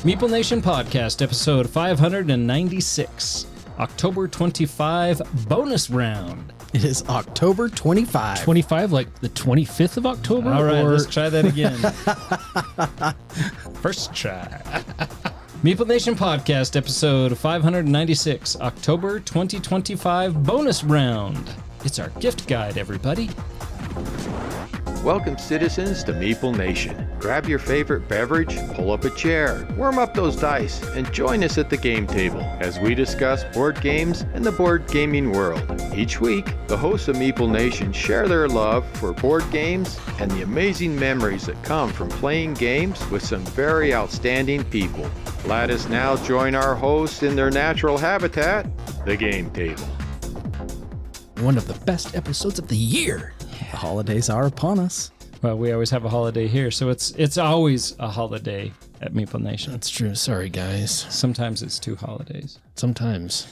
Meeple Nation Podcast, episode 596, October 25 bonus round. It is October 25. 25, like the 25th of October? All right, let's try that again. First try. Meeple Nation Podcast, episode 596, October 2025 bonus round. It's our gift guide, everybody. Welcome, citizens, to Meeple Nation. Grab your favorite beverage, pull up a chair, warm up those dice, and join us at the game table as we discuss board games and the board gaming world. Each week, the hosts of Meeple Nation share their love for board games and the amazing memories that come from playing games with some very outstanding people. Let us now join our hosts in their natural habitat, the game table. One of the best episodes of the year. The holidays are upon us. Well, we always have a holiday here, so it's always a holiday at Meeple Nation. That's true. Sorry, guys. Sometimes it's two holidays. Sometimes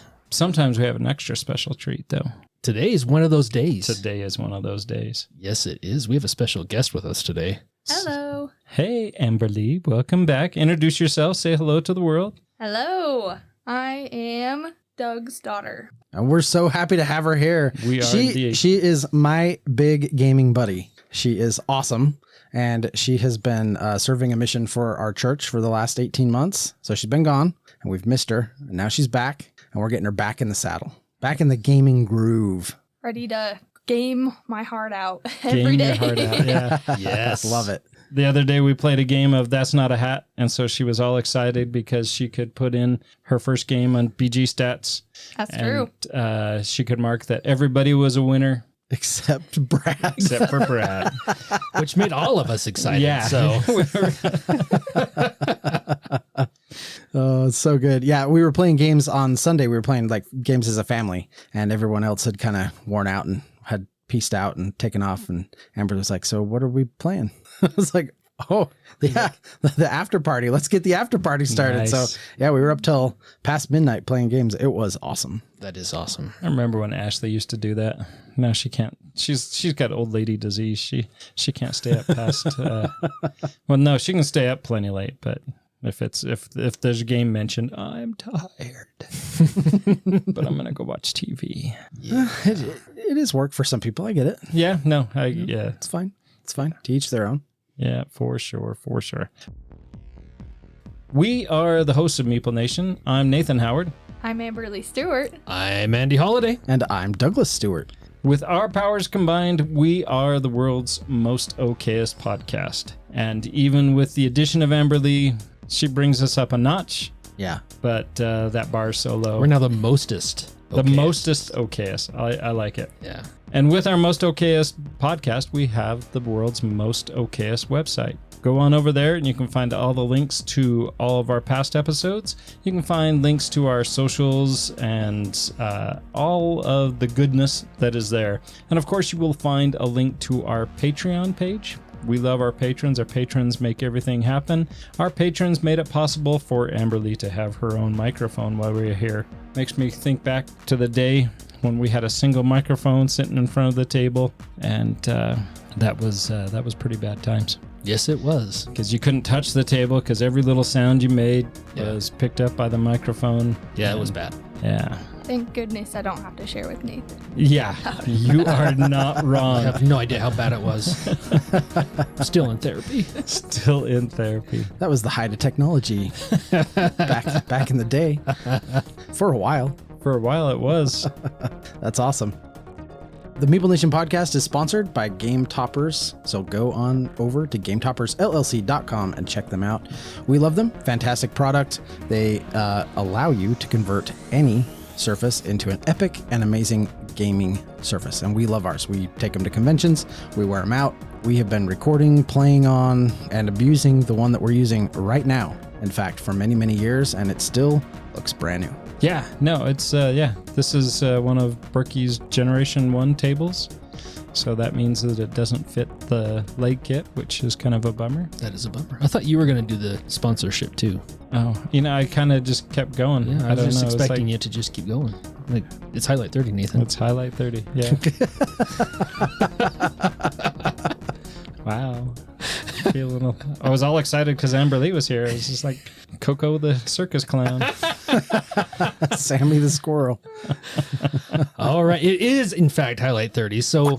we have an extra special treat, though. Today is one of those days. Today is one of those days. Yes, it is. We have a special guest with us today. Hello. Hey, Amberlee, welcome back. Introduce yourself. Say hello to the world. Hello. I am Doug's daughter. And we're so happy to have her here. We are indeed. She is my big gaming buddy. She is awesome. And she has been serving a mission for our church for the last 18 months. So she's been gone and we've missed her. And now she's back and we're getting her back in the saddle, back in the gaming groove. Ready to game my heart out every day. Game your heart out, yeah. Yes. Love it. The other day we played a game of That's Not a Hat, and so she was all excited because she could put in her first game on BG Stats. That's true. She could mark that everybody was a winner. Except Brad. Except for Brad. Which made all of us excited. Yeah. So Oh, it's so good. Yeah, we were playing games on Sunday. We were playing like games as a family, and everyone else had kind of worn out and had pieced out and taken off. And Amber was like, "So what are we playing?" I was like, "Oh, yeah, the after party. Let's get the after party started." Nice. So yeah, we were up till past midnight playing games. It was awesome. that is awesome. I remember when Ashley used to do that. Now she can't. She's got old lady disease. She can't stay up past. Well, no, she can stay up plenty late, but if there's a game mentioned, I'm tired, but I'm gonna go watch TV. Yeah, it is work for some people. I get it. Yeah, no, yeah, It's fine. It's fine. To each their own. yeah, for sure. We are the hosts of Meeple Nation. I'm Nathan Howard. I'm Amberlee Stewart. I'm Andy Holiday. And I'm Douglas Stewart. With our powers combined, we are the world's most okayest podcast. And even with the addition of Amberlee, she brings us up a notch, Yeah. but that bar's so low. We're now the mostest. the okayest. mostest okayest. I like it. Yeah. And with our most okayest podcast, we have the world's most okayest website. Go on over there and you can find all the links to all of our past episodes. You can find links to our socials and all of the goodness that is there. And of course, you will find a link to our Patreon page. We love our patrons. Our patrons make everything happen. Our patrons made it possible for Amberlee to have her own microphone while we were here. Makes me think back to the day when we had a single microphone sitting in front of the table, and that was pretty bad times. Yes, it was. Because you couldn't touch the table because every little sound you made was picked up by the microphone. Yeah, it was bad. Yeah. Thank goodness I don't have to share with Nathan. Yeah, you are not I wrong. have no idea how bad it was. Still in therapy. Still in therapy. That was the height of technology back in the day. For a while. For a while it was. That's awesome. The Meeple Nation podcast is sponsored by Game Toppers, so go on over to GameToppersLLC.com and check them out. We love them. Fantastic product. They allow you to convert any surface into an epic and amazing gaming surface, and we love ours. We take them to conventions. We wear them out. We have been recording, playing on, and abusing the one that we're using right now. In fact, for many, many years, and it still looks brand new. Yeah, no, it's, this is one of Berkey's Generation 1 tables. So that means that it doesn't fit the leg kit, which is kind of a bummer. That is a bummer. I thought you were going to do the sponsorship too. Oh, I kind of just kept going. Yeah, I was just know, expecting you to just keep going. Like, it's highlight 30, Nathan. It's highlight 30, yeah. Wow. I was all excited because Amberlee was here. It was just like Coco the circus clown. Sammy the squirrel. All right. It is, in fact, Highlight 30. So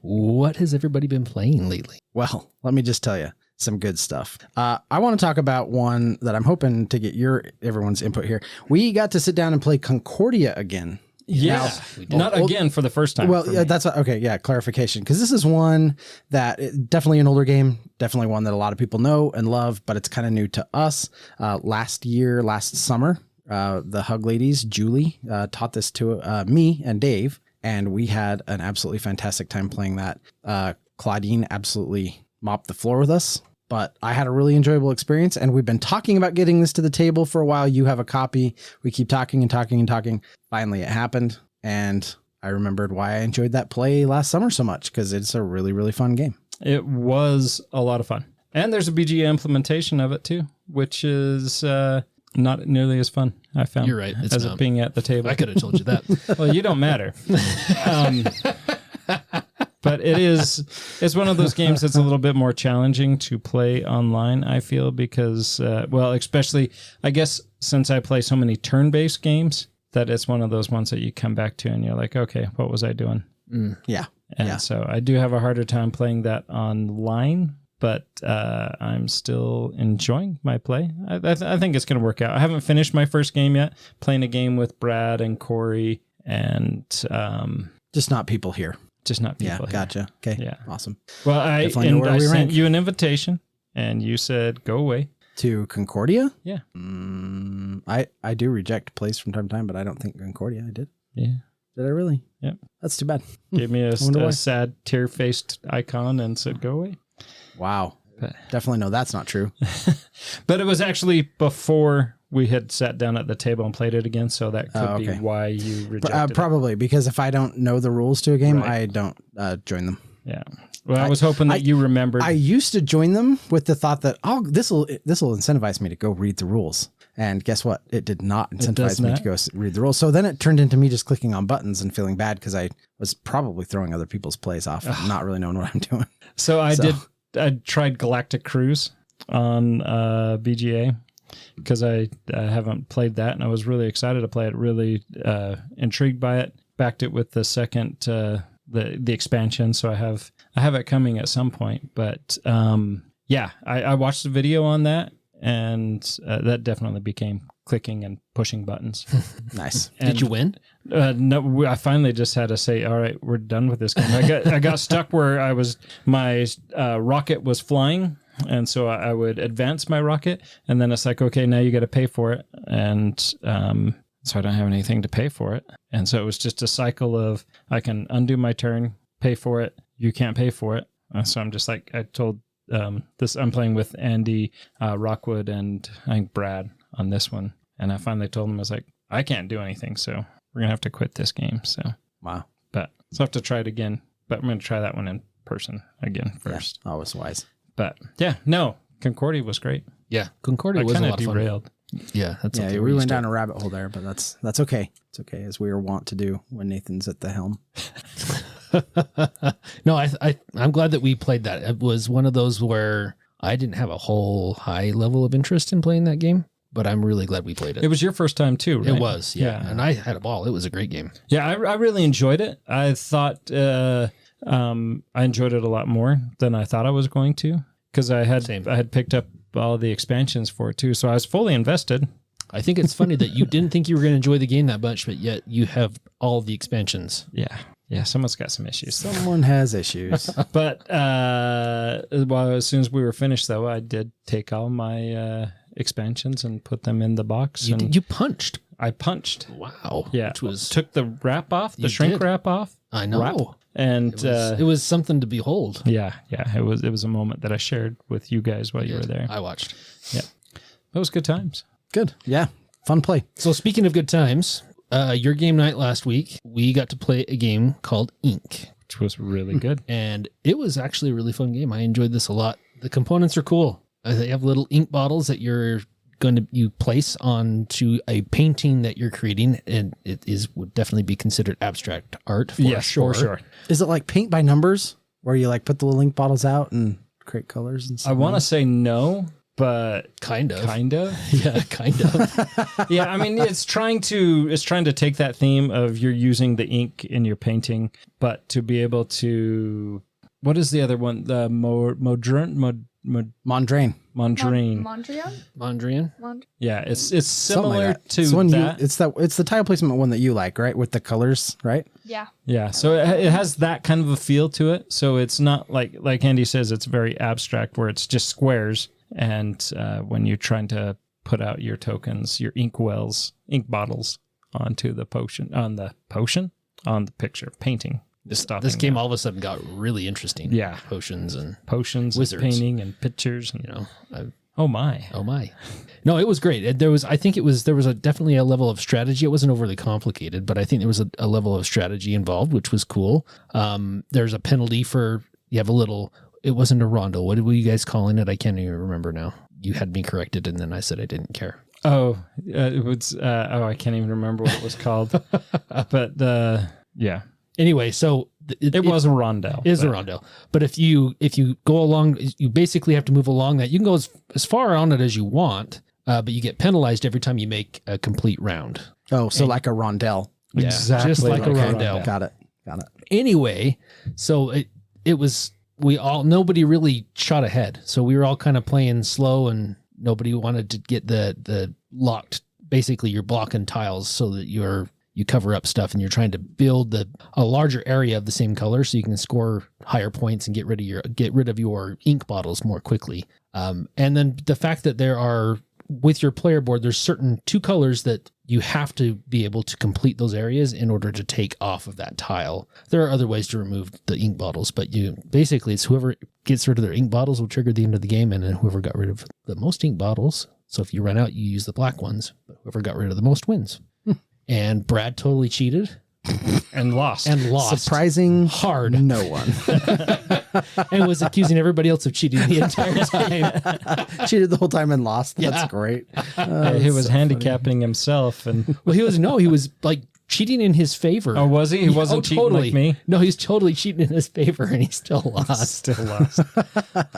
what has everybody been playing lately? Well, let me just tell you some good stuff. I want to talk about one that I'm hoping to get everyone's input here. We got to sit down and play Concordia again. Yeah, not again for the first time. Well, yeah, that's okay. Yeah, clarification, because this is one that definitely an older game, definitely one that a lot of people know and love, but it's kind of new to us. Last summer, the Hug Ladies, Julie, taught this to me and Dave, and we had an absolutely fantastic time playing that. Claudine absolutely mopped the floor with us. But I had a really enjoyable experience, and we've been talking about getting this to the table for a while. You have a copy. We keep talking and talking and talking. Finally, it happened, and I remembered why I enjoyed that play last summer so much, because it's a really, really fun game. It was a lot of fun. And there's a BGA implementation of it, too, which is not nearly as fun, I found. You're right. As it being at the table. I could have told you that. Well, you don't matter. But it's one of those games that's a little bit more challenging to play online, I feel, because, especially, I guess, since I play so many turn-based games, that it's one of those ones that you come back to and you're like, okay, what was I doing? Yeah. And so I do have a harder time playing that online, but I'm still enjoying my play. I think it's going to work out. I haven't finished my first game yet, playing a game with Brad and Corey and... just not people here. Just not people. Yeah, gotcha. Okay. Yeah. Awesome. Well, I sent you an invitation, and you said, go away. To Concordia? Yeah. I do reject plays from time to time, but I don't think Concordia I did. Yeah. Did I really? Yep. That's too bad. Gave me a sad, tear-faced icon and said, go away. Wow. But, definitely no, that's not true. But it was actually before we had sat down at the table and played it again, so that could be why you rejected probably, because if I don't know the rules to a game, Right. I don't join them. Yeah. Well, I was hoping that you remembered. I used to join them with the thought that, this will incentivize me to go read the rules. And guess what? It did not incentivize me to go read the rules. So then it turned into me just clicking on buttons and feeling bad because I was probably throwing other people's plays off and not really knowing what I'm doing. So I tried Galactic Cruise on BGA because I haven't played that, and I was really excited to play it, really intrigued by it. Backed it with the second the expansion, so I have it coming at some point. But I watched the video on that, and that definitely became clicking and pushing buttons. Nice. Did you win? No, I finally just had to say, all right, we're done with this game. I got stuck where my rocket was flying, and so I would advance my rocket, and then it's like, okay, now you got to pay for it, and so I don't have anything to pay for it, and so it was just a cycle of I can undo my turn, pay for it, you can't pay for it, and so I'm just like, I told this, I'm playing with Andy, Rockwood, and I think Brad on this one, and I finally told him, I was like, I can't do anything, so we're gonna have to quit this game. So wow, but so I have to try it again. But I'm gonna try that one in person again first. Yeah, always wise. But yeah, no, Concordia was great. Yeah, Concordia was a lot of fun. Derailed. Yeah, that's yeah. We went down a rabbit hole there, but that's okay. It's okay, as we are wont to do when Nathan's at the helm. No, I'm glad that we played that. It was one of those where I didn't have a whole high level of interest in playing that game, but I'm really glad we played it. It was your first time too, right? It was, yeah. And I had a ball. It was a great game. Yeah, I really enjoyed it. I thought I enjoyed it a lot more than I thought I was going to, because I had picked up all the expansions for it too, so I was fully invested. I think it's funny that you didn't think you were going to enjoy the game that much, but yet you have all the expansions. Yeah, someone's got some issues. Someone has issues. But as soon as we were finished, though, I did take all my expansions and put them in the box. You punched. I punched. Wow. Yeah. Took the wrap off, the shrink wrap off. I know. Wrap, and it was something to behold. Yeah. It was a moment that I shared with you guys while you were there. I watched. Yeah. It was good times. Good. Yeah. Fun play. So speaking of good times, your game night last week, we got to play a game called Ink, which was really good. And it was actually a really fun game. I enjoyed this a lot. The components are cool. They have little ink bottles that you place onto a painting that you're creating, and would definitely be considered abstract art for sure. Is it like paint by numbers, where you like put the little ink bottles out and create colors and stuff? I want to say no, but Kind of. Yeah, kind of. yeah. I mean, it's trying to take that theme of you're using the ink in your painting, but to be able to, what is the other one? The Mondrain. Mondrain. Mondrian. Yeah, it's similar Like to it's one that. it's the tile placement one that you like, right? With the colors, right? Yeah. Yeah, so it has that kind of a feel to it. So it's not like Andy says, it's very abstract where it's just squares. And when you're trying to put out your tokens, your ink bottles onto the on the picture, painting. This game all of a sudden got really interesting. Yeah. Potions, Wizards. and Painting and pictures. And, you know, oh my. No, it was great. There was definitely a level of strategy. It wasn't overly complicated, but I think there was a level of strategy involved, which was cool. There's a penalty for, you have a little, it wasn't a rondo. What were you guys calling it? I can't even remember now. You had me corrected, and then I said I didn't care. Oh, it was, I can't even remember what it was called. But, yeah. Anyway, so it was a rondel. It is a rondel. But if you go along, you basically have to move along that. You can go as far on it as you want, but you get penalized every time you make a complete round. Oh, so like a rondel. Yeah, Exactly just like a like a rondel. rondel. Got it. Anyway, so it was, nobody really shot ahead. So we were all kind of playing slow, and nobody wanted to get the locked. Basically, you're blocking tiles so that you cover up stuff, and you're trying to build a larger area of the same color so you can score higher points and get rid of your ink bottles more quickly. And then the fact that there are, with your player board, there's certain 2 colors that you have to be able to complete those areas in order to take off of that tile. There are other ways to remove the ink bottles, but basically it's whoever gets rid of their ink bottles will trigger the end of the game, and then whoever got rid of the most ink bottles. So if you run out, you use the black ones, but whoever got rid of the most wins. And Brad totally cheated And lost. Surprising hard. No one. And was accusing everybody else of cheating the entire time. Cheated the whole time and lost. That's Yeah. great. He was handicapping himself. And Well, he was like cheating in his favor. oh, was he? He wasn't cheating totally. like me. No, he's totally cheating in his favor, and he still lost. Still lost.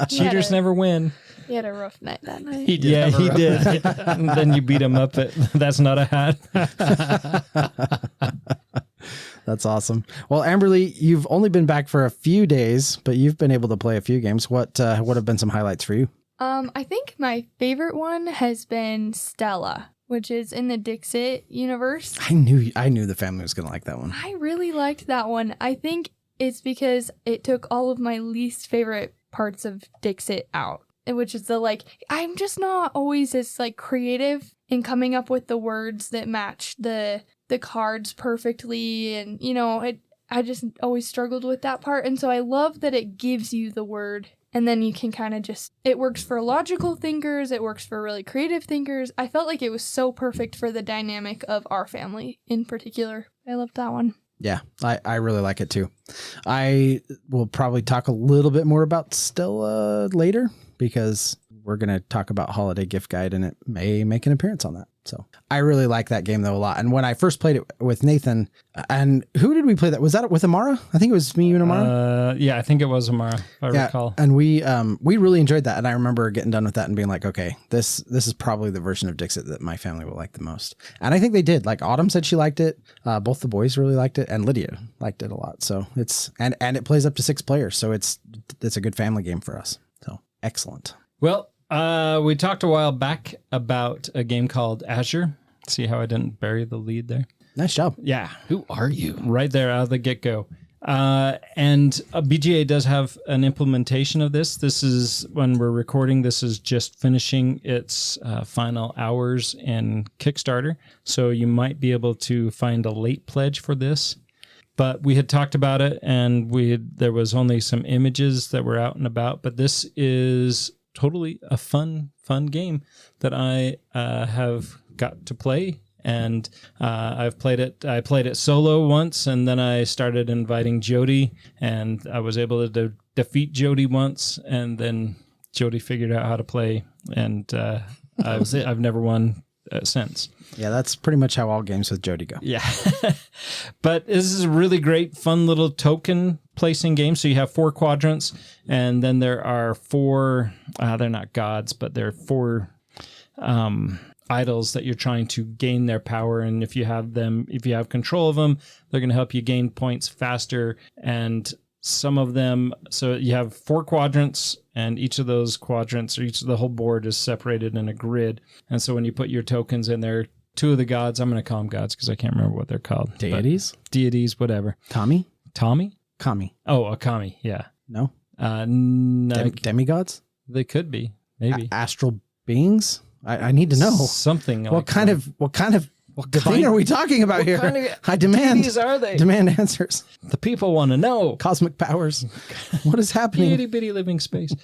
Cheaters never win. He had a rough night that night. He did. Yeah, have a he rough did. And then you beat him up at That's Not a Hat. That's awesome. Well, Amberlee, you've only been back for a few days, but you've been able to play a few games. What have been some highlights for you? I think my favorite one has been Stella, which is in the Dixit universe. I knew the family was going to like that one. I really liked that one. I think it's because it took all of my least favorite parts of Dixit out, which is I'm just not always as creative in coming up with the words that match the cards perfectly, and I just always struggled with that part. And so I love that it gives you the word, and then you can kind of it works for logical thinkers, it works for really creative thinkers. I felt like it was so perfect for the dynamic of our family in particular. I loved that one. Yeah, I really like it too. I will probably talk a little bit more about Stella later, because we're going to talk about Holiday Gift Guide, and it may make an appearance on that. So I really like that game though a lot. And when I first played it with Nathan, and who did we play that? Was that with Amara? I think it was me, you and Amara. Yeah, I think it was Amara, if I recall. And we really enjoyed that. And I remember getting done with that and being like, okay, this is probably the version of Dixit that my family will like the most. And I think they did. Like Autumn said she liked it. Both the boys really liked it, and Lydia liked it a lot. So it's and it plays up to 6 players. So it's a good family game for us. So excellent. Well, we talked a while back about a game called Azure. See how I didn't bury the lead there? Nice job. Yeah. Who are you? Right there out of the get-go. And BGA does have an implementation of this. This is, when we're recording, this is just finishing its final hours in Kickstarter. So you might be able to find a late pledge for this. But we had talked about it, and there was only some images that were out and about. But this is totally a fun game that I have got to play. And I've played it. I played it solo once, and then I started inviting Jody, and I was able to defeat Jody once, and then Jody figured out how to play, and I've never won since. Yeah, that's pretty much how all games with Jody go. Yeah. But this is a really great, fun little token placing game. So you have 4 quadrants, and then there are 4, they're not gods, but they're 4 idols that you're trying to gain their power. And if you have control of them, they're going to help you gain points faster. And some of them, so you have 4 quadrants, and each of those quadrants, or each of the whole board, is separated in a grid. And so when you put your tokens in there, 2 of the gods, I'm going to call them gods because I can't remember what they're called. Deities, whatever. Tommy? Kami. Oh, a Kami, yeah. No? No, Demigods? they could be, maybe. Astral beings? I need to know. Something. What kind of thing are we talking about here? I demand. Deities are they? Demand answers. The people want to know. Cosmic powers. What is happening? Itty bitty living space.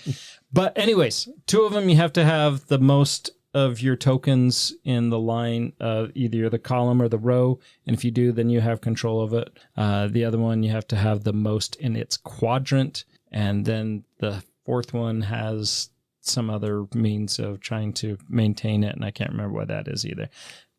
But anyways, 2 of them, you have to have the most of your tokens in the line of either the column or the row. And if you do, then you have control of it. The other one, you have to have the most in its quadrant. And then the 4th one has some other means of trying to maintain it. And I can't remember what that is either.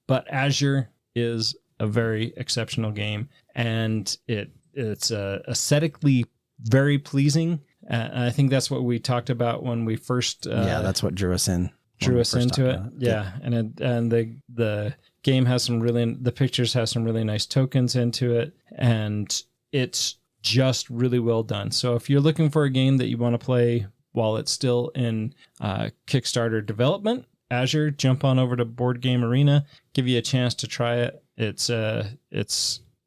But Azure is a very exceptional game. And it's aesthetically very pleasing. And I think that's what we talked about when we first... that's what drew us in. Into it. Yeah. And the game has the pictures have some really nice tokens into it, and it's just really well done. So if you're looking for a game that you want to play while it's still in Kickstarter development, Azure, jump on over to Board Game Arena, give you a chance to try it. It's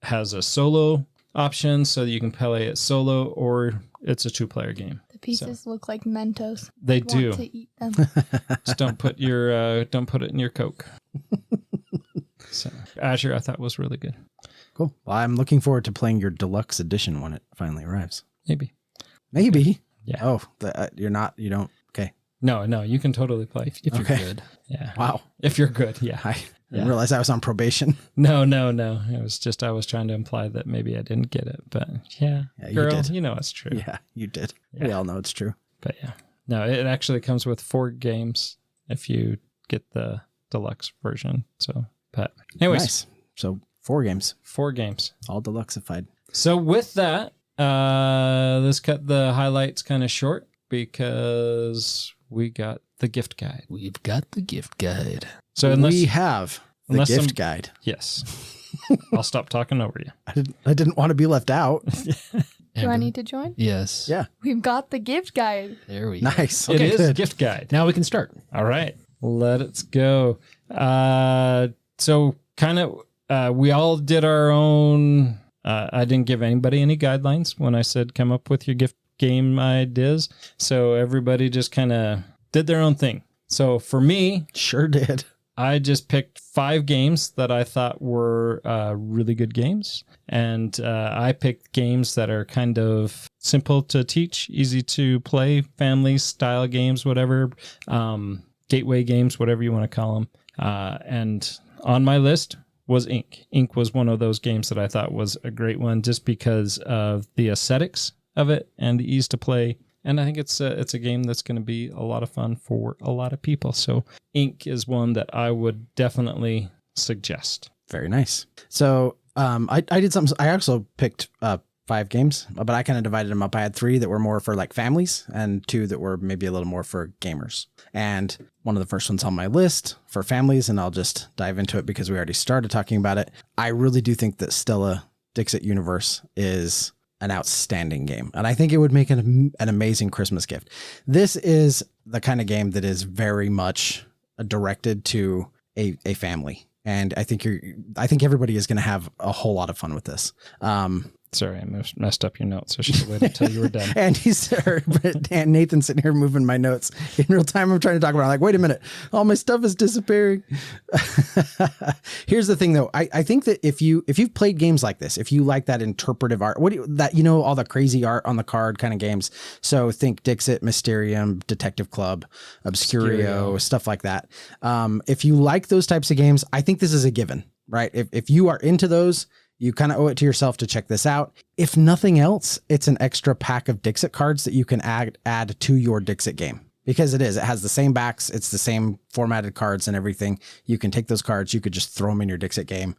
has a solo option so that you can play it solo, or it's a 2-player game. The pieces look like Mentos. They I'd do. want to eat them. Just don't put it in your Coke. So Azure, I thought, was really good. Cool. Well, I'm looking forward to playing your deluxe edition when it finally arrives. Maybe. Yeah. Oh, you don't. Okay. No, you can totally play if you're good. Yeah. Wow. If you're good, yeah. I didn't realize I was on probation. No. It was just I was trying to imply that maybe I didn't get it, but yeah girl, you did. You know it's true. Yeah, you did. Yeah. We all know it's true. But yeah. No, it actually comes with 4 games if you get the deluxe version. So, but anyways. Nice. So 4 games. 4 games. All deluxeified. So with that, let's cut the highlights kind of short because we got the gift guide. We've got the gift guide. So we have the gift guide. Yes. I'll stop talking over you. I didn't want to be left out. Do I need to join? Yes. Yeah. We've got the gift guide. There we go. Nice. It is good. gift guide. Now we can start. All right. Let's go. So kind of, we all did our own. I didn't give anybody any guidelines when I said come up with your gift game ideas. So everybody just kind of did their own thing. So for me, sure did. I just picked 5 games that I thought were really good games. And I picked games that are kind of simple to teach, easy to play, family style games, whatever, gateway games, whatever you want to call them. And on my list was Ink. Ink was one of those games that I thought was a great one just because of the aesthetics of it and the ease to play. And I think it's a game that's going to be a lot of fun for a lot of people. So Ink is one that I would definitely suggest. Very nice. So I did something. I also picked 5 games, but I kind of divided them up. I had 3 that were more for like families and 2 that were maybe a little more for gamers. And one of the first ones on my list for families, and I'll just dive into it because we already started talking about it. I really do think that Stella Dixit Universe is an outstanding game. And I think it would make an amazing Christmas gift. This is the kind of game that is very much directed to a family. And I think everybody is going to have a whole lot of fun with this. Sorry, I messed up your notes. I should have waited until you were done. And Nathan's sitting here moving my notes in real time. I'm trying to talk about it. I'm like, wait a minute. All my stuff is disappearing. Here's the thing, though. I think that if you've played games like this, if you like that interpretive art, all the crazy art on the card kind of games. So think Dixit, Mysterium, Detective Club, Obscurio, stuff like that. If you like those types of games, I think this is a given, right? If you are into those, you kind of owe it to yourself to check this out. If nothing else, it's an extra pack of Dixit cards that you can add to your Dixit game. Because it has the same backs, it's the same formatted cards and everything. You can take those cards, you could just throw them in your Dixit game.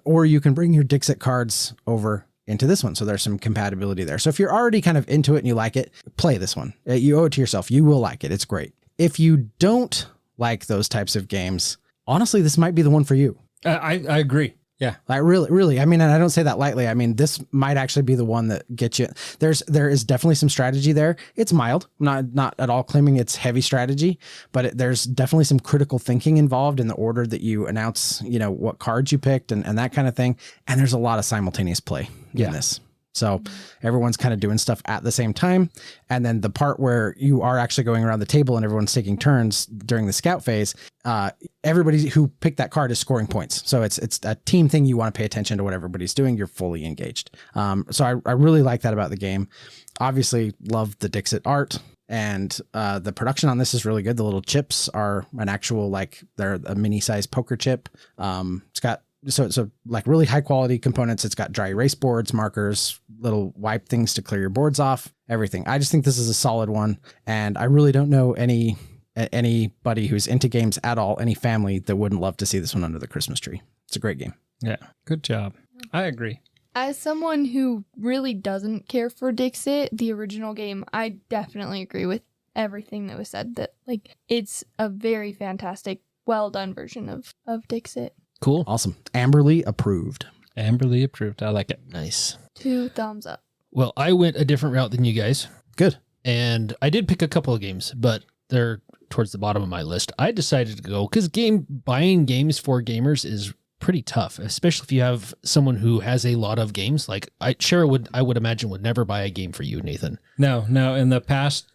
Or you can bring your Dixit cards over into this one. So there's some compatibility there. So if you're already kind of into it and you like it, play this one. You owe it to yourself. You will like it. It's great. If you don't like those types of games, honestly, this might be the one for you. I agree. Yeah. Like really. I mean, and I don't say that lightly. I mean, this might actually be the one that gets you. There is definitely some strategy there. It's mild, not at all claiming it's heavy strategy, but there's definitely some critical thinking involved in the order that you announce, what cards you picked and that kind of thing. And there's a lot of simultaneous play in this. So everyone's kind of doing stuff at the same time. And then the part where you are actually going around the table and everyone's taking turns during the scout phase, everybody who picked that card is scoring points. So it's a team thing. You want to pay attention to what everybody's doing. You're fully engaged. So I really like that about the game. Obviously love the Dixit art. And the production on this is really good. The little chips are an actual, they're a mini size poker chip. It's got so like really high quality components. It's got dry erase boards, markers, little wipe things to clear your boards off, everything. I just think this is a solid one. And I really don't know anybody who's into games at all, any family that wouldn't love to see this one under the Christmas tree. It's a great game. Yeah. Good job. I agree. As someone who really doesn't care for Dixit, the original game, I definitely agree with everything that was said, that it's a very fantastic, well done version of Dixit. Cool. Awesome. Amberlee approved. Amberlee approved. I like it. Nice. 2 thumbs up. Well, I went a different route than you guys. Good. And I did pick a couple of games, but they're towards the bottom of my list. I decided to go because buying games for gamers is pretty tough, especially if you have someone who has a lot of games. Like I would imagine would never buy a game for you, Nathan. No. In the past,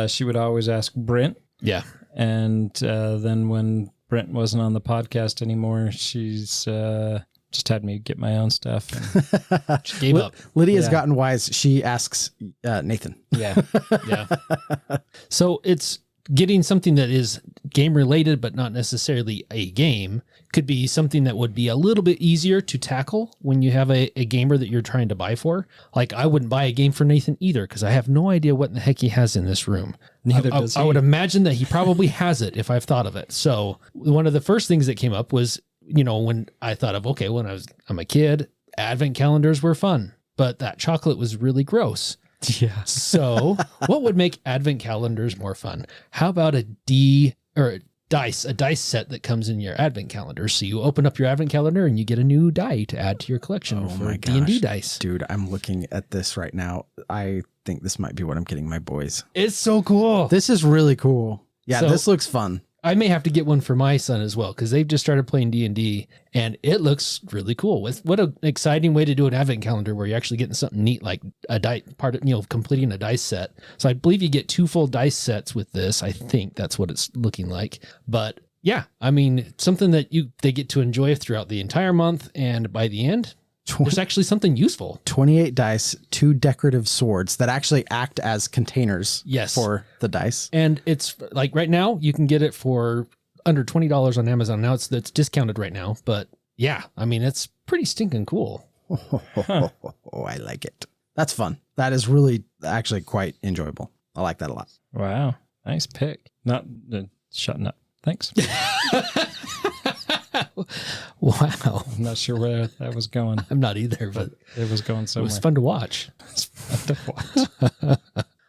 she would always ask Brent. Yeah. And then when Brent wasn't on the podcast anymore, she's just had me get my own stuff. She gave up. Lydia's gotten wise. She asks Nathan. Yeah. Yeah. So it's getting something that is game related, but not necessarily a game, could be something that would be a little bit easier to tackle when you have a gamer that you're trying to buy for. Like I wouldn't buy a game for Nathan either, because I have no idea what in the heck he has in this room. Neither does he. I would imagine that he probably has it if I've thought of it. So one of the first things that came up was, when I thought of, okay, when I'm a kid, advent calendars were fun, but that chocolate was really gross. Yeah. So what would make advent calendars more fun? How about a dice set that comes in your advent calendar? So you open up your advent calendar and you get a new die to add to your collection for D&D dice. Dude, I'm looking at this right now. I think this might be what I'm getting my boys. It's so cool. This is really cool. Yeah, So- this looks fun. I may have to get one for my son as well, because they've just started playing D&D and it looks really cool. What an exciting way to do an advent calendar where you're actually getting something neat like a dice completing a dice set. So I believe you get 2 full dice sets with this. I think that's what it's looking like. But yeah, I mean, something that they get to enjoy throughout the entire month, and by the end, there's actually something useful. 28 dice, 2 decorative swords that actually act as containers for the dice. And it's like right now you can get it for under $20 on Amazon. Now it's discounted right now, but yeah, I mean, it's pretty stinking cool. Oh, I like it. That's fun. That is really actually quite enjoyable. I like that a lot. Wow. Nice pick. Not shutting up. Thanks. Wow. I'm not sure where that was going. I'm not either, but it was going somewhere. it was fun to watch. It's fun to watch.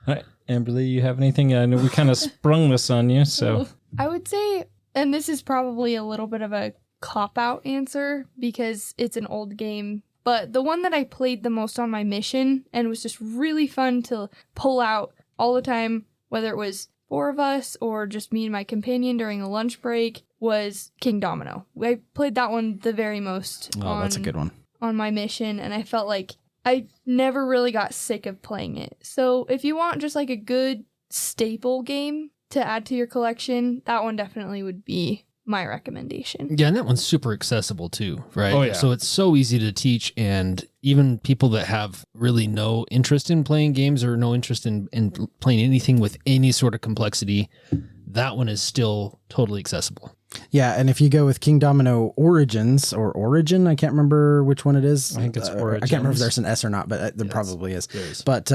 All right, Amberlee, you have anything? I know we kind of sprung this on you, so. I would say, and this is probably a little bit of a cop-out answer because it's an old game, but the one that I played the most on my mission and was just really fun to pull out all the time, whether it was 4 of us or just me and my companion during a lunch break, was King Domino. I played that one the very most. Oh, that's a good one. On my mission, and I felt like I never really got sick of playing it. So if you want just like a good staple game to add to your collection, that one definitely would be my recommendation. Yeah, and that one's super accessible too, right? Oh, yeah. So it's so easy to teach, and even people that have really no interest in playing games or no interest in playing anything with any sort of complexity, that one is still totally accessible. Yeah, and if you go with King Domino Origins or Origin, I can't remember which one it is. I think it's I Origins. can't remember if there's an S or not, but there probably is. There is. But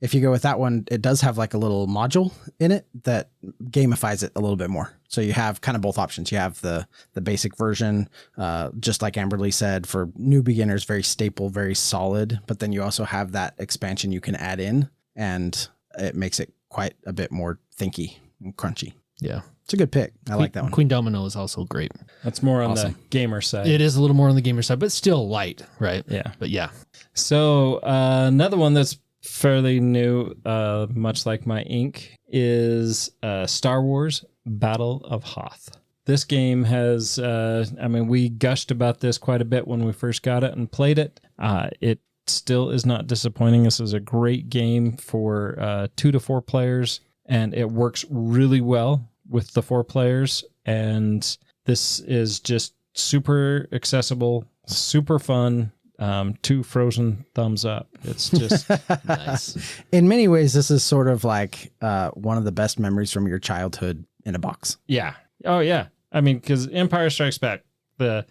if you go with that one, it does have like a little module in it that gamifies it a little bit more. So you have kind of both options. You have the basic version, just like Amberlee said, for new beginners, very staple, very solid. But then you also have that expansion you can add in, and it makes it quite a bit more thinky and crunchy. Yeah. It's a good pick. I like that one. Queen Domino is also great. That's more on Awesome. the gamer side. It is a little more on the gamer side, but still light, right? Yeah. But yeah. So another one that's fairly new, much like my ink, is Star Wars Battle of Hoth. This game has, we gushed about this quite a bit when we first got it and played it. It still is not disappointing. This is a great game for 2 to 4 players, and it works really well with the 4 players. And this is just super accessible, super fun. 2 frozen thumbs up. It's just nice. In many ways, this is sort of like one of the best memories from your childhood in a box. Yeah. Oh yeah. I mean, because Empire Strikes Back, the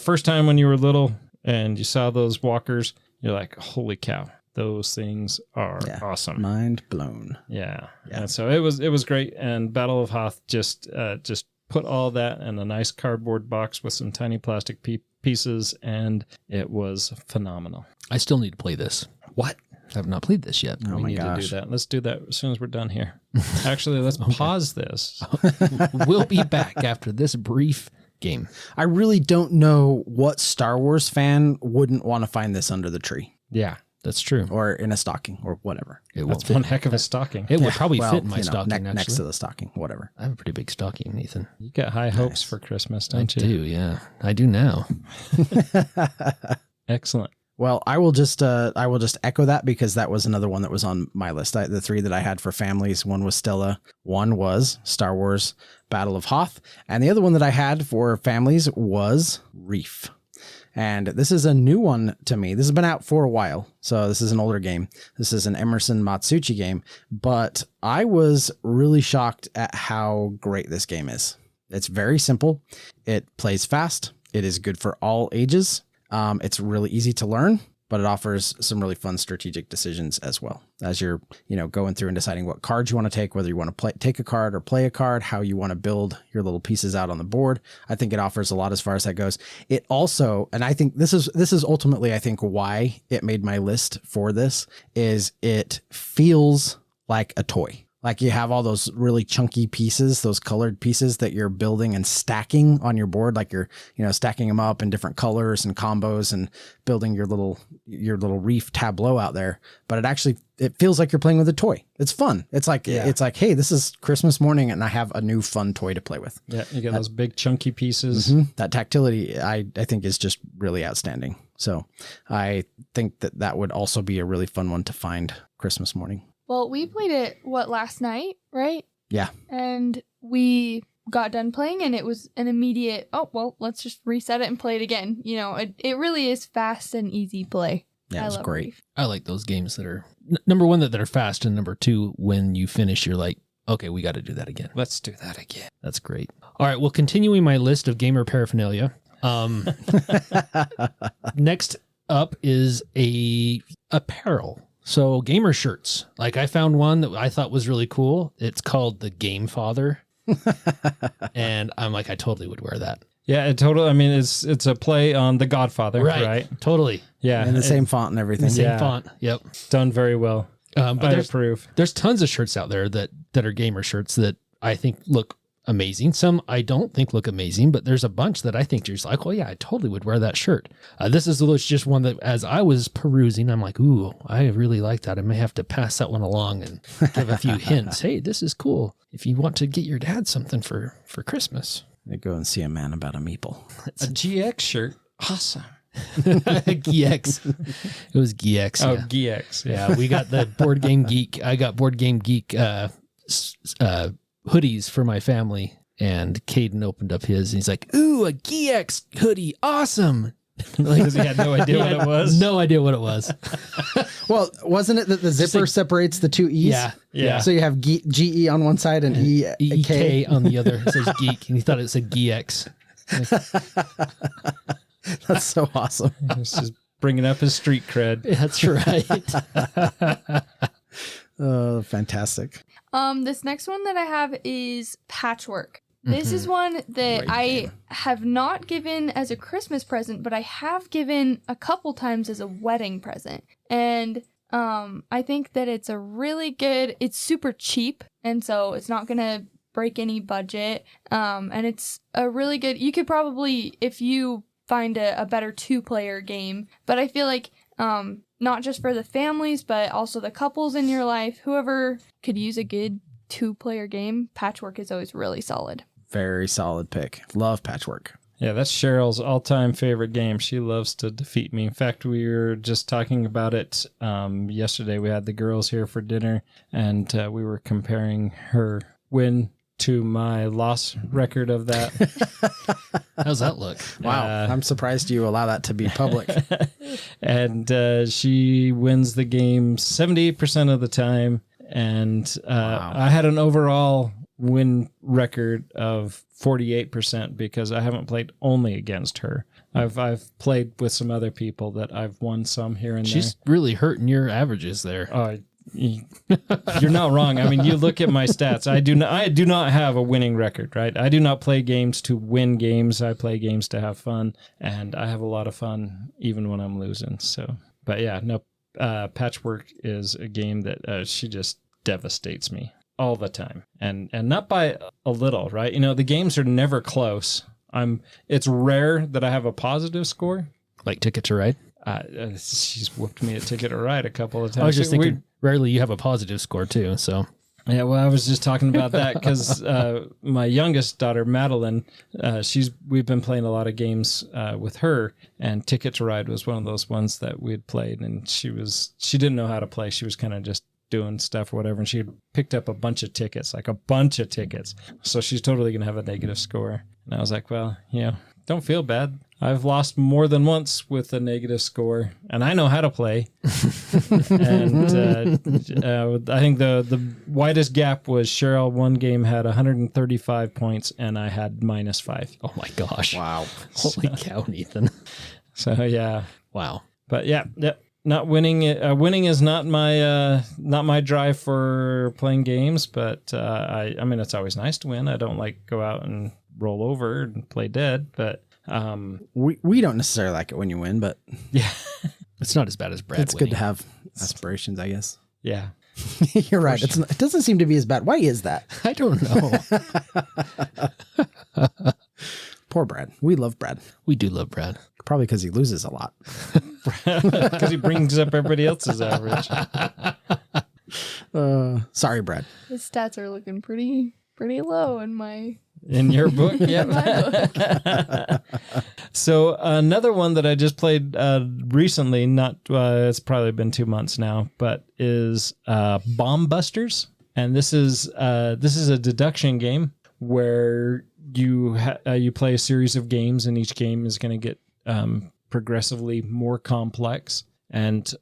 first time when you were little and you saw those walkers, you're like, holy cow, those things are awesome. Mind blown. Yeah. And so it was great. And Battle of Hoth just put all that in a nice cardboard box with some tiny plastic pieces, and it was phenomenal. I still need to play this. What? I have not played this yet. Oh We my need gosh. to do that. Let's do that as soon as we're done here. Actually, let's pause this. We'll be back after this brief game. I really don't know what Star Wars fan wouldn't want to find this under the tree Yeah. That's true. or in a stocking or whatever. It That's one heck of a stocking. It would probably Well, fit in my you know, stocking, actually. next to the stocking, whatever. I have a pretty big stocking, Nathan. You got high hopes Nice. for Christmas, I don't you? do, yeah. I do now. Excellent. Well, I will just echo that, because that was another one that was on my list. The 3 that I had for families, one was Stella, one was Star Wars Battle of Hoth, and the other one that I had for families was Reef. And this is a new one to me. This has been out for a while, so this is an older game. This is an Emerson Matsuuchi game, but I was really shocked at how great this game is. It's very simple. It plays fast. It is good for all ages. It's really easy to learn, but it offers some really fun strategic decisions as well. As you're, going through and deciding what cards you want to take, whether you want to take a card or play a card, how you want to build your little pieces out on the board. I think it offers a lot as far as that goes. It also, and I think this is ultimately, I think, why it made my list for this, is it feels like a toy. Like you have all those really chunky pieces, those colored pieces that you're building and stacking on your board. Like you're, stacking them up in different colors and combos and building your little reef tableau out there. But it feels like you're playing with a toy. It's fun. It's like, hey, this is Christmas morning and I have a new fun toy to play with. Yeah, you get those big chunky pieces. That tactility, I think, is just really outstanding. So I think that would also be a really fun one to find Christmas morning. Well, we played it, last night, right? Yeah. And we got done playing and it was an immediate, let's just reset it and play it again. It really is fast and easy play. Yeah, it's great. Reef. I like those games that are, number one, that are fast, and number 2, when you finish, you're like, okay, we got to do that again. Let's do that again. That's great. All right, well, continuing my list of gamer paraphernalia. Next up is apparel. So gamer shirts. Like I found one that I thought was really cool. It's called the Game Father. And I'm like, I totally would wear that. Yeah, it's a play on The Godfather, right? Totally. Yeah. And the same font and everything. Same font. Yep. Done very well. But I approve. There's tons of shirts out there that are gamer shirts that I think look amazing. Some I don't think look amazing, but there's a bunch that I think you're just like, well, yeah, I totally would wear that shirt. This is just one that as I was perusing, I'm like, ooh, I really like that. I may have to pass that one along and give a few hints. Hey, this is cool. If you want to get your dad something for Christmas. They go and see a man about a meeple. A GX shirt. Awesome. GX. It was GX. Oh, Yeah. GX. Yeah, we got the Board Game Geek. I got Board Game Geek hoodies for my family, and Caden opened up his and he's like, ooh, a GX hoodie, awesome. Because he had no idea what it was. No idea what it was. Well, wasn't it that the zipper separates the two E's? Yeah. So you have GE on one side and EK on the other. It says geek, and he thought it said GX. That's so awesome. This is bringing up his street cred. That's right. Fantastic. This next one that I have is Patchwork. This is one that Great I game. have not given as a Christmas present, but I have given a couple times as a wedding present. And I think that it's a really good, it's super cheap, and so it's not going to break any budget. And it's a really good, you could probably, if you find a better 2-player game, but I feel like not just for the families, but also the couples in your life, whoever could use a good 2-player game, Patchwork is always really solid. Very solid pick. Love Patchwork. Yeah, that's Cheryl's all-time favorite game. She loves to defeat me. In fact, we were just talking about it yesterday. We had the girls here for dinner, and we were comparing her win to my loss record of that. How's that look? Wow. I'm surprised you allow that to be public. And she wins the game 78% of the time. And Wow. I had an overall win record of 48% because I haven't played only against her. I've played with some other people that I've won some here and She's really hurting your averages there. there. You're not wrong. I mean, you look at my stats. I do not have a winning record, right? I do not play games to win games. I play games to have fun, and I have a lot of fun even when I'm losing. So, but yeah, no, Patchwork is a game that she just devastates me all the time, and not by a little, right? You know, the games are never close. It's rare that I have a positive score. Like Ticket to Ride? She's whooped me at Ticket to Ride a couple of times. I was just thinking, rarely you have a positive score too, so... Yeah, well, I was just talking about that because my youngest daughter, Madeline, we've been playing a lot of games with her, and Ticket to Ride was one of those ones that we had played, and she didn't know how to play. She was kind of just doing stuff or whatever, and she had picked up a bunch of tickets. So she's totally going to have a negative score. And I was like, well, don't feel bad. I've lost more than once with a negative score, and I know how to play. And I think the widest gap was Cheryl one game had 135 points, and I had -5. Oh my gosh. Wow. Holy cow, Nathan. So yeah, Wow. but yeah, not winning. Winning is not my drive for playing games. But I mean, it's always nice to win. I don't like go out and roll over and play dead, but. We don't necessarily like it when you win, but Yeah. It's not as bad as Brad it's winning. good to have aspirations, I guess. Yeah. You're right. It doesn't seem to be as bad. Why is that? I don't know. Poor Brad. We love Brad. We do love Brad. Probably because he loses a lot. Because he brings up everybody else's average. Sorry, Brad. His stats are looking pretty low in my In your book, yeah. my book. So another one that I just played recently, it's probably been 2 months now, but is Bomb Busters, and this is a deduction game where you play a series of games, and each game is going to get progressively more complex, and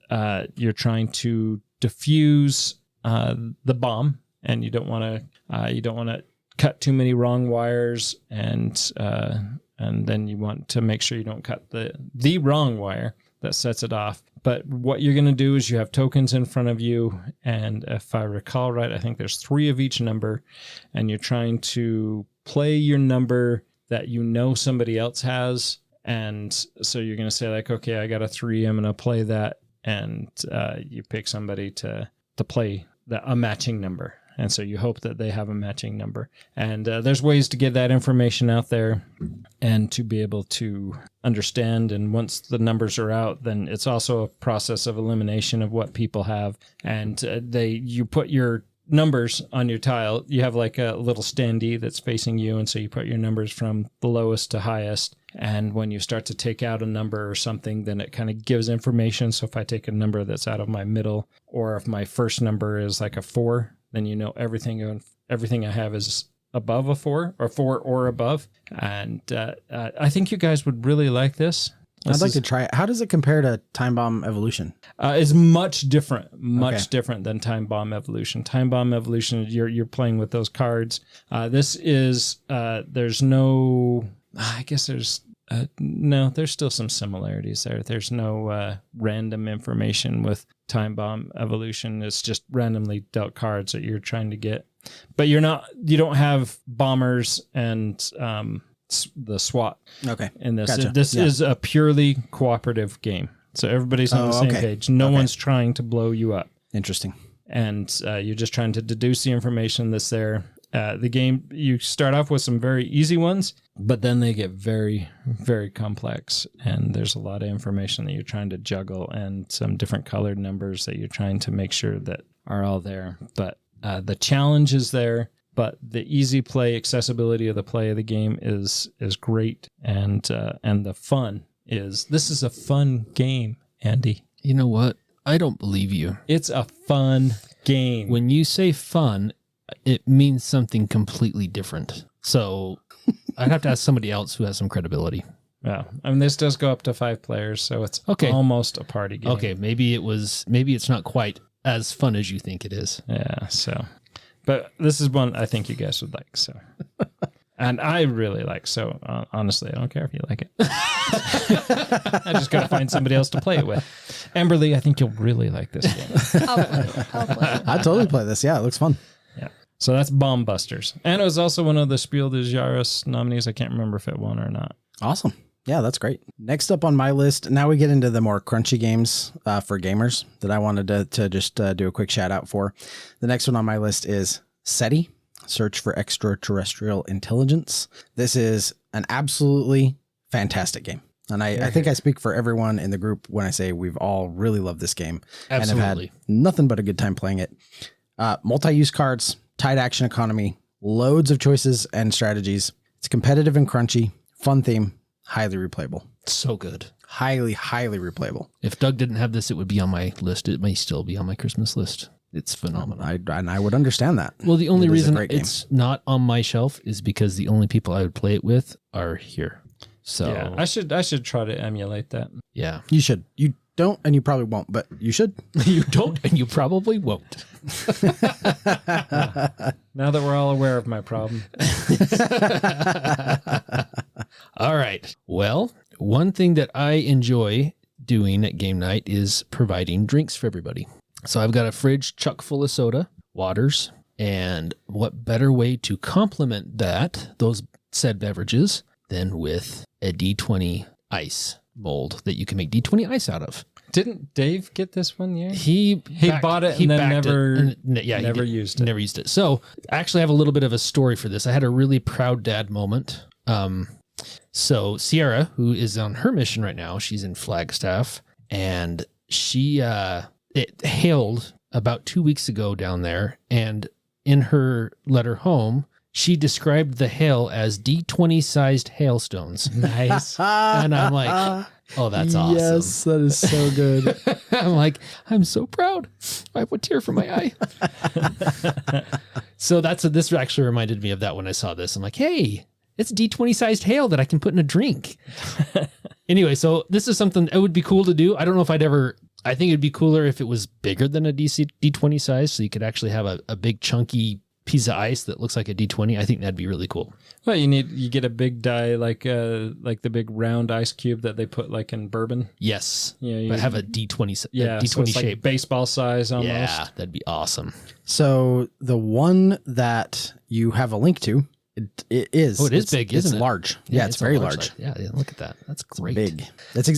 you're trying to defuse the bomb, and you don't want to cut too many wrong wires, and then you want to make sure you don't cut the wrong wire that sets it off. But what you're going to do is you have tokens in front of you, and if I recall right, I think there's 3 of each number, and you're trying to play your number that you know somebody else has, and so you're going to say like, okay, I got a 3, I'm going to play that, and you pick somebody to play a matching number. And so you hope that they have a matching number. And there's ways to get that information out there and to be able to understand. And once the numbers are out, then it's also a process of elimination of what people have. And you put your numbers on your tile. You have like a little standee that's facing you. And so you put your numbers from the lowest to highest. And when you start to take out a number or something, then it kind of gives information. So if I take a number that's out of my middle, or if my first number is like a 4, then you know everything I have is above a 4 or above. And I think you guys would really like this. I'd like to try it. How does it compare to Time Bomb Evolution? It's much different than Time Bomb Evolution. Time Bomb Evolution, you're playing with those cards. This is there's no. I guess there's No, there's still some similarities there. There's no random information with Time Bomb Evolution. It's just randomly dealt cards that you're trying to get. But you don't have bombers and the SWAT. Okay. In this. Gotcha. This is a purely cooperative game. So everybody's on the same page. No one's trying to blow you up. Interesting. And you're just trying to deduce the information that's there. The game, you start off with some very easy ones, but then they get very, very complex. And there's a lot of information that you're trying to juggle and some different colored numbers that you're trying to make sure that are all there. But the challenge is there, but the easy play, accessibility of the play of the game is great. And the fun is, this is a fun game, Andy. You know what? I don't believe you. It's a fun game. When you say fun, it means something completely different. So I'd have to ask somebody else who has some credibility. Yeah, I mean, this does go up to 5 players, so it's almost a party game. Okay, maybe it's not quite as fun as you think it is. Yeah, so, but this is one I think you guys would like, so. And I really like, so honestly, I don't care if you like it. I just got to find somebody else to play it with. Amberlee, I think you'll really like this game. I'll play it. I'd totally play this. Yeah, it looks fun. Yeah. So that's Bomb Busters. And it was also one of the Spiel des Jahres nominees. I can't remember if it won or not. Awesome. Yeah, that's great. Next up on my list, now we get into the more crunchy games for gamers that I wanted to just do a quick shout out for. The next one on my list is SETI, Search for Extraterrestrial Intelligence. This is an absolutely fantastic game. And I think I speak for everyone in the group when I say we've all really loved this game. Absolutely. And have had nothing but a good time playing it. Multi-use cards, tight action economy, loads of choices and strategies. It's competitive and crunchy, fun theme, highly replayable. So good. Highly, highly replayable. If Doug didn't have this, it would be on my list. It may still be on my Christmas list. It's phenomenal. I would understand that. Well, the only It is a reason great game. it's not on my shelf is because the only people I would play it with are here. So Yeah, I should try to emulate that. yeah. You should. You don't, and you probably won't, but you should. You don't, and you probably won't. Now that we're all aware of my problem. All right. Well, one thing that I enjoy doing at game night is providing drinks for everybody. So I've got a fridge chock full of soda, waters, and what better way to complement those said beverages than with a D20 ice mold that you can make D20 ice out of. Didn't Dave get this one? Yeah. He bought it and then backed never, it, and, yeah, never used it. Never used it. So I actually have a little bit of a story for this. I had a really proud dad moment. So Sierra, who is on her mission right now, she's in Flagstaff, and she it hailed about 2 weeks ago down there, and in her letter home, she described the hail as D20 sized hailstones. Nice. And I'm like, oh, that's awesome. Yes, that is so good. I'm like, I'm so proud. I have a tear from my eye. So this actually reminded me of that when I saw this. I'm like, hey, it's D20 sized hail that I can put in a drink. Anyway, so this is something that would be cool to do. I don't know if I think it'd be cooler if it was bigger than a D20 size, so you could actually have a big chunky piece of ice that looks like a D20. I think that'd be really cool. Well, you get a big die like the big round ice cube that they put like in bourbon. Yes. Yeah, but have a D20 D20 so it's shape, like baseball size almost. Yeah, that'd be awesome. So the one that you have a link to, it is. Oh, it is big, isn't it? It's large. Yeah, it's very large. Size. Yeah, look at that. That's great. Big.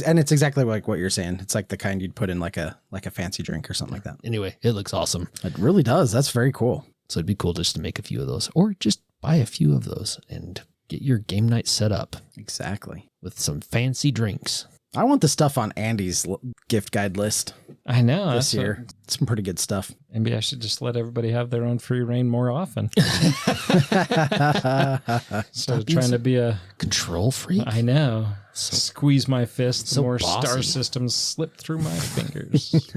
And it's exactly like what you're saying. It's like the kind you'd put in like a fancy drink or something like that. Anyway, it looks awesome. It really does. That's very cool. So it'd be cool just to make a few of those, or just buy a few of those and get your game night set up Exactly. with some fancy drinks. I want the stuff on Andy's gift guide list I know. this year. Some pretty good stuff. Maybe I should just let everybody have their own free reign more often. Instead of trying to be a Control freak? I know. So- Squeeze my fist, so more bossy. star systems slip through my fingers.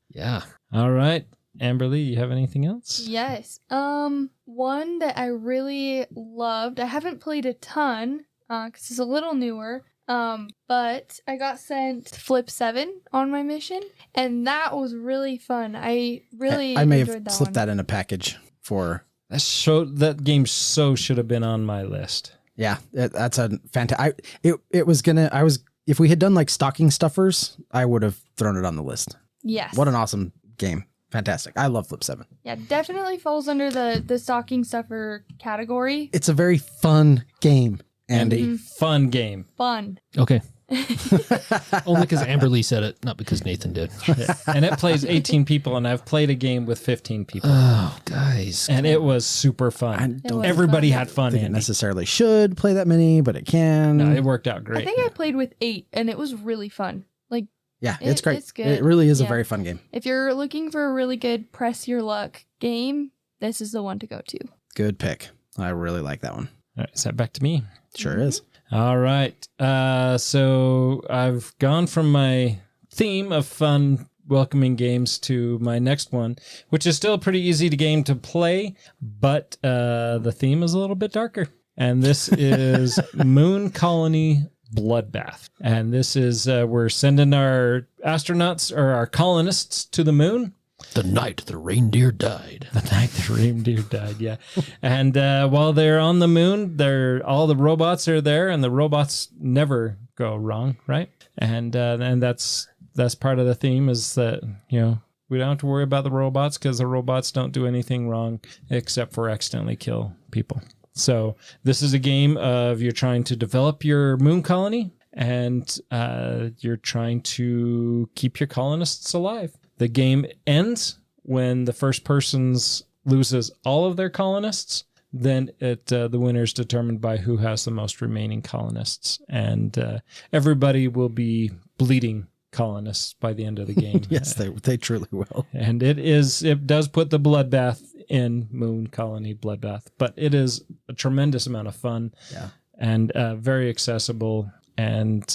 Yeah. All right. Amberlee, you have anything else? Yes. One that I really loved. I haven't played a ton, because it's a little newer. But I got sent Flip 7 on my mission, and that was really fun. I really I may enjoyed have slipped one. that in a package for. That game should have been on my list. Yeah, that's a fantastic. If we had done like stocking stuffers, I would have thrown it on the list. Yes. What an awesome game. Fantastic. I love Flip 7. Yeah, definitely falls under the stocking stuffer category. It's a very fun game, Andy. Fun game. Fun. Okay. Only because Amberlee said it, not because Nathan did. Yeah. And it plays 18 people, and I've played a game with 15 people. Oh, guys. And it was super fun. It was Everybody fun. had fun. think it Andy. necessarily should play that many, but it can. No, it worked out great. I think I played with 8 and it was really fun. Like, Yeah, it's great. It's good. It really is a Yeah. very fun game. if you're looking for a really good press your luck game, this is the one to go to. Good pick. I really like that one. All right, is that back to me? Sure is. All right. So I've gone from my theme of fun, welcoming games to my next one, which is still a pretty easy game to play, but the theme is a little bit darker. And this is Moon Colony Bloodbath. And this is, we're sending our astronauts or our colonists to the moon. The night the reindeer died. The night the reindeer died, yeah. And while they're on the moon, all the robots are there, and the robots never go wrong, right? And that's part of the theme is that, you know, we don't have to worry about the robots because the robots don't do anything wrong except for accidentally kill people. So this is a game of you're trying to develop your moon colony, and you're trying to keep your colonists alive. The game ends when the first person loses all of their colonists. Then the winner is determined by who has the most remaining colonists. And everybody will be bleeding colonists by the end of the game. Yes, they truly will. And it does put the bloodbath in Moon Colony Bloodbath. But it is a tremendous amount of fun. Yeah. And very accessible. And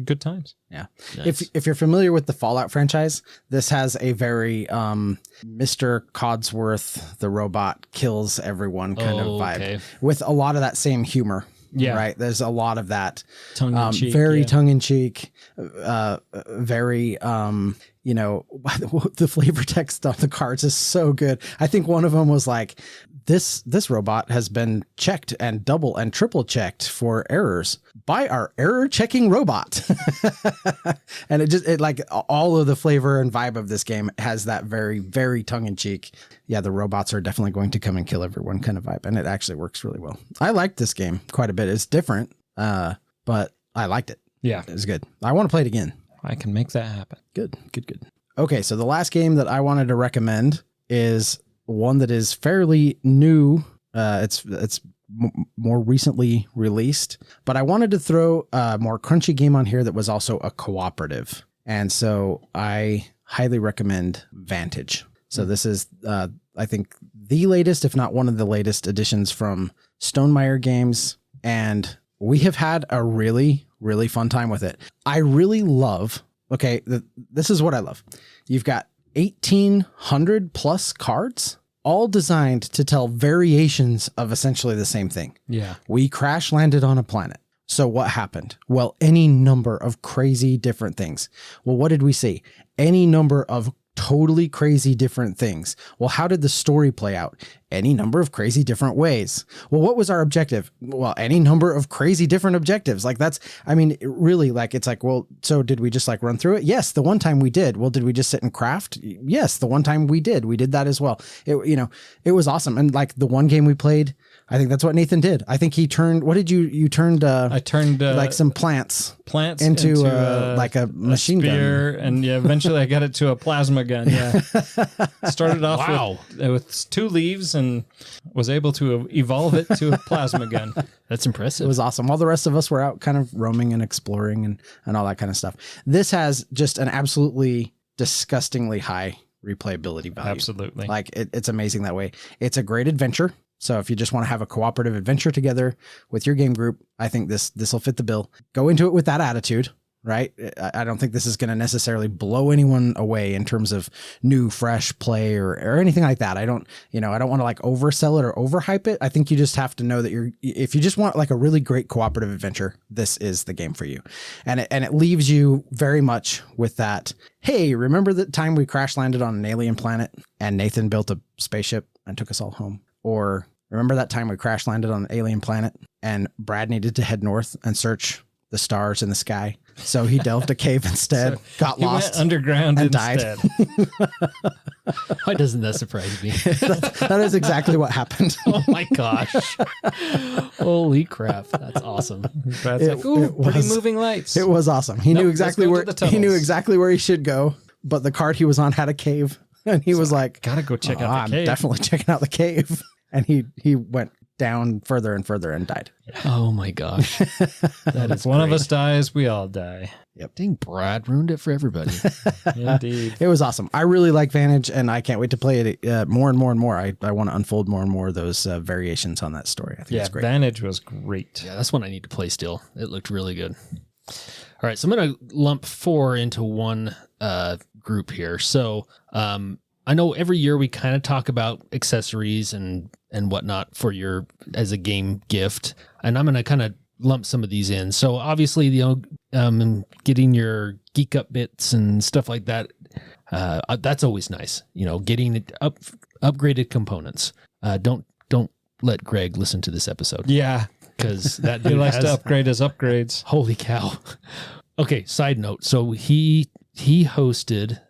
good times. Yeah. Nice. If you're familiar with the Fallout franchise, this has a very Mr. Codsworth, the robot kills everyone kind of vibe, okay. with a lot of that same humor. Yeah. Right. There's a lot of that Tongue in cheek. very yeah. tongue in cheek, very, you know, the flavor text on the cards is so good. I think one of them was like, this robot has been checked and double and triple checked for errors by our error checking robot. And it like all of the flavor and vibe of this game has that very, very tongue in cheek. Yeah, the robots are definitely going to come and kill everyone kind of vibe. And it actually works really well. I liked this game quite a bit. It's different, but I liked it. Yeah. It was good. I want to play it again. I can make that happen. Good. Okay, so the last game that I wanted to recommend is one that is fairly new. It's more recently released, but I wanted to throw a more crunchy game on here that was also a cooperative. And so I highly recommend Vantage. So this is, I think, the latest, if not one of the latest additions from Stonemaier Games. And we have had a really, really fun time with it. I really love, this is what I love. You've got 1,800 plus cards, all designed to tell variations of essentially the same thing. Yeah. We crash landed on a planet. So what happened? Well, any number of crazy different things. Well, what did we see? Any number of totally crazy different things. Well, how did the story play out? Any number of crazy different ways. Well, what was our objective? Well, any number of crazy different objectives. Like it's like, well, so did we just like run through it? Yes. The one time we did. Well, did we just sit and craft? Yes. The one time we did that as well. It was awesome. And like the one game we played, I think that's what Nathan did. I think he turned, what did you turned? I turned like some plants into like a machine spear, gun. and yeah, eventually I got it to a plasma gun. Yeah. Started off Wow. with 2 leaves and was able to evolve it to a plasma gun. That's It impressive. was awesome. While the rest of us were out kind of roaming and exploring and all that kind of stuff. This has just an absolutely disgustingly high replayability value. Absolutely. Like it's amazing that way. It's a great adventure. So if you just want to have a cooperative adventure together with your game group, I think this will fit the bill. Go into it with that attitude, right? I don't think this is going to necessarily blow anyone away in terms of new, fresh play or anything like that. I don't want to like oversell it or overhype it. I think you just have to know that if you just want like a really great cooperative adventure, this is the game for you. And it leaves you very much with that. Hey, remember the time we crash landed on an alien planet and Nathan built a spaceship and took us all home? Or Remember that time we crash landed on an alien planet and Brad needed to head north and search the stars in the sky? So he delved a cave instead, got He lost, went underground and died. instead. Why doesn't that surprise me? That is exactly what happened. Oh my gosh. Holy crap. That's awesome. Brad's It- like, ooh, it pretty was- moving lights. It was awesome. He Nope, knew let's exactly go where to the he knew tunnels. exactly where he should go, but the cart he was on had a cave, and he was like, Gotta go check "Oh, out I'm the cave. definitely checking out the cave." And he went down further and further and died. Oh my gosh. That is If one of great. us dies, we all die. Dang, Brad ruined it for everybody. Indeed. It was awesome. I really like Vantage, and I can't wait to play it more and more and more. I want to unfold more and more of those variations on that story. I think Yeah, it's great. Vantage was great. Yeah, that's one I need to play still. It looked really good. All right, so I'm going to lump 4 into one group here. So I know every year we kind of talk about accessories and whatnot for your as a game gift, and I'm going to kind of lump some of these in. So obviously, getting your geek up bits and stuff like that, that's always nice. Getting it upgraded components. Don't let Greg listen to this episode Yeah, because that he dude likes has, to upgrade his upgrades. holy cow. Okay, side note. So he hosted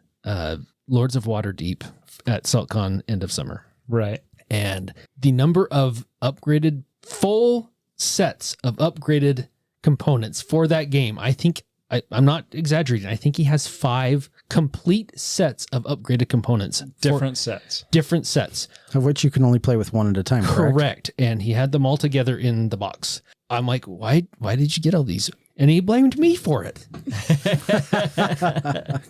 Lords of Waterdeep at SaltCON end of summer. Right. And the number of upgraded full sets of upgraded components for that game, I think I'm not exaggerating. I think he has 5 complete sets of upgraded components. Different sets. Different sets. Of which you can only play with one at a time. Correct. And he had them all together in the box. I'm like, why did you get all these? And he blamed me for it.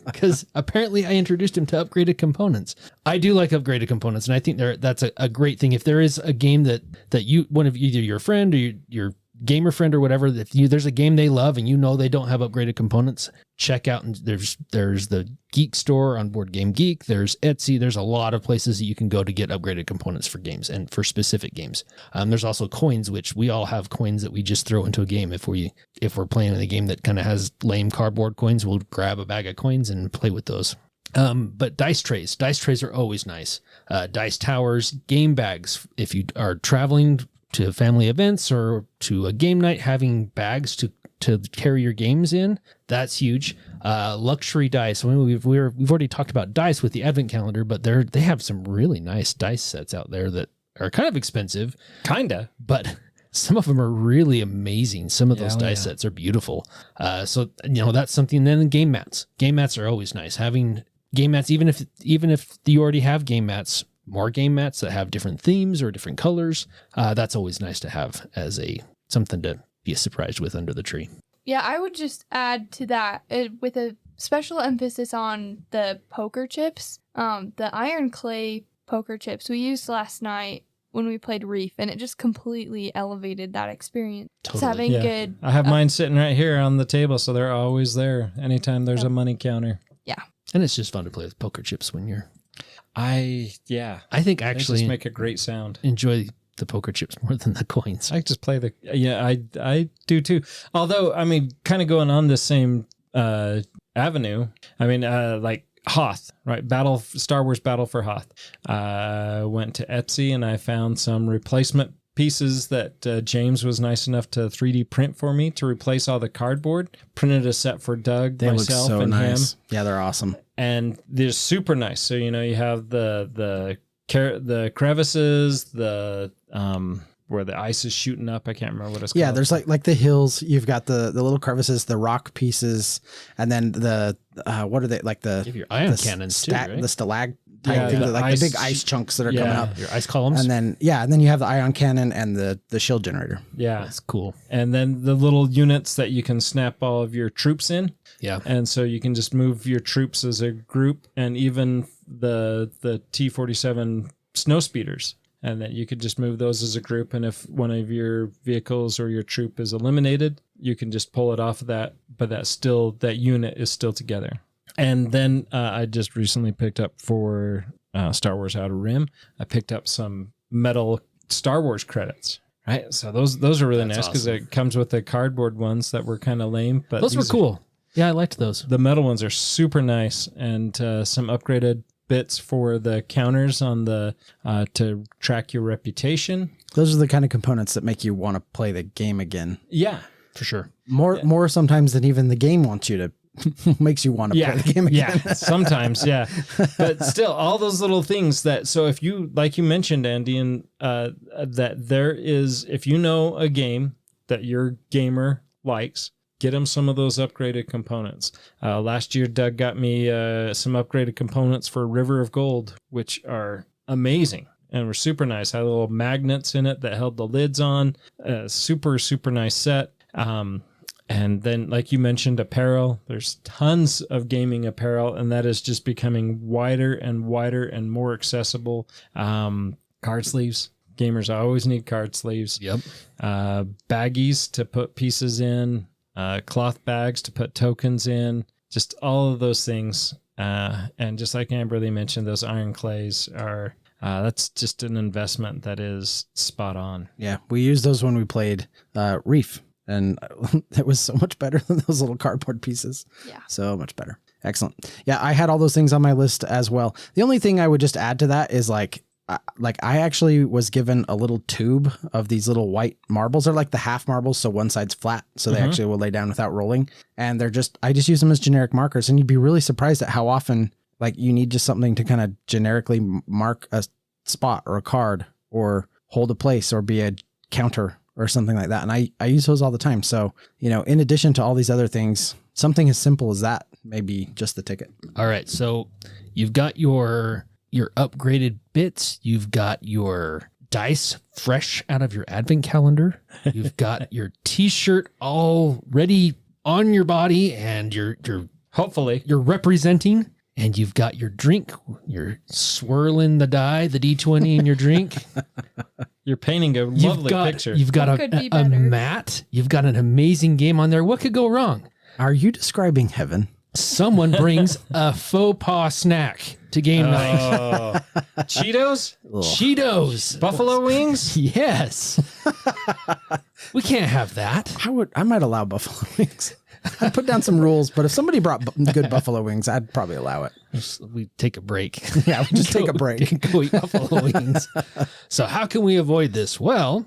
Because apparently I introduced him to upgraded components. I do like upgraded components, and I think that's a great thing. If there is a game that you, one of either your friend or your gamer friend or whatever, if there's a game they love and they don't have upgraded components, check out. And there's the Geek store on Board Game Geek. There's Etsy. There's a lot of places that you can go to get upgraded components for games and for specific games. There's also coins, which we all have coins that we just throw into a game. If we're playing in a game that kind of has lame cardboard coins, we'll grab a bag of coins and play with those. But dice trays are always nice. Dice towers, game bags. If you are traveling to family events or to a game night, having bags to carry your games in, that's huge. Luxury dice. I mean, we've already talked about dice with the advent calendar, but they have some really nice dice sets out there that are kind of expensive, but some of them are really amazing. Some of those dice sets are beautiful. So that's something. Then game mats are always nice. Having game mats, even if you already have game mats, more game mats that have different themes or different colors. That's always nice to have as something to be surprised with under the tree. Yeah, I would just add to that with a special emphasis on the poker chips. The iron clay poker chips we used last night when we played Reef, and it just completely elevated that experience. It's having good. I have mine sitting right here on the table, so they're always there anytime there's a money counter. Yeah. And it's just fun to play with poker chips when you're... I think they actually just make a great sound. enjoy the poker chips more than the coins. I just play I do too. Although, I mean, kind of going on the same avenue. I mean, like Hoth, right? Star Wars Battle for Hoth. Went to Etsy and I found some replacement pieces that James was nice enough to 3D print for me to replace all the cardboard. Printed a set for Doug, They myself, look so and nice. him. Yeah, they're awesome. And they're super nice. So you have the crevices, the where the ice is shooting up. I can't remember what it's called. Yeah, there's like the hills. You've got the little crevices, the rock pieces, and then the what are they like the You have your ion the cannons too, right? the stalactite Yeah, thing, the like the big ice- ice chunks that are coming up. Your ice columns. And then you have the ion cannon and the shield generator. Yeah. That's cool. And then the little units that you can snap all of your troops in. Yeah. And so you can just move your troops as a group, and even the T-47 snow speeders. And that you could just move those as a group. And if one of your vehicles or your troop is eliminated, you can just pull it off of that. But that unit is still together. And then I just recently picked up for Star Wars Outer Rim, I picked up some metal Star Wars credits. Right. So those are really That's nice because awesome. it comes with the cardboard ones that were kind of lame. But Those were these- cool. Yeah, I liked those. The metal ones are super nice, and some upgraded bits for the counters on the to track your reputation. Those are the kind of components that make you want to play the game again. Yeah. For sure. More sometimes than even the game wants you to makes you want to play the game again. Yeah, sometimes, yeah. But still, all those little things that, so if you, like you mentioned, Andy, and that there is, if you know a game that your gamer likes, get them some of those upgraded components. Last year, Doug got me some upgraded components for River of Gold, which are amazing and were super nice. Had little magnets in it that held the lids on. Super, super nice set. And then, like you mentioned, apparel. There's tons of gaming apparel, and that is just becoming wider and wider and more accessible. Card sleeves. Gamers always need card sleeves. Yep. Baggies to put pieces in. Cloth bags to put tokens in. Just all of those things. And just like Amberlee mentioned, those iron clays are... that's just an investment that is spot on. Yeah, we used those when we played Reef. And that was so much better than those little cardboard pieces. Yeah. So much better. Excellent. Yeah, I had all those things on my list as well. The only thing I would just add to that is like I actually was given a little tube of these little white marbles. They're like the half marbles, so one side's flat, so they actually will lay down without rolling. And I just use them as generic markers. And you'd be really surprised at how often like you need just something to kind of generically mark a spot or a card or hold a place or be a counter or something like that. And I use those all the time. So, in addition to all these other things, something as simple as that may be just the ticket. All right. So you've got your upgraded bits. You've got your dice fresh out of your advent calendar. You've got your t-shirt all ready on your body and you're Hopefully. you're representing, and you've got your drink. You're swirling the die, the D20 in your drink. You're painting a lovely picture. You've got What could be a better? mat. You've got an amazing game on there. What could go wrong? Are you describing heaven? Someone brings a faux pas snack to game night. Cheetos? Cheetos. Buffalo wings? Yes. We can't have that. I might allow buffalo wings. I'd put down some rules, but if somebody brought good buffalo wings, I'd probably allow it. We take a break. Yeah, we just take a break. Go eat buffalo wings. So how can we avoid this? Well,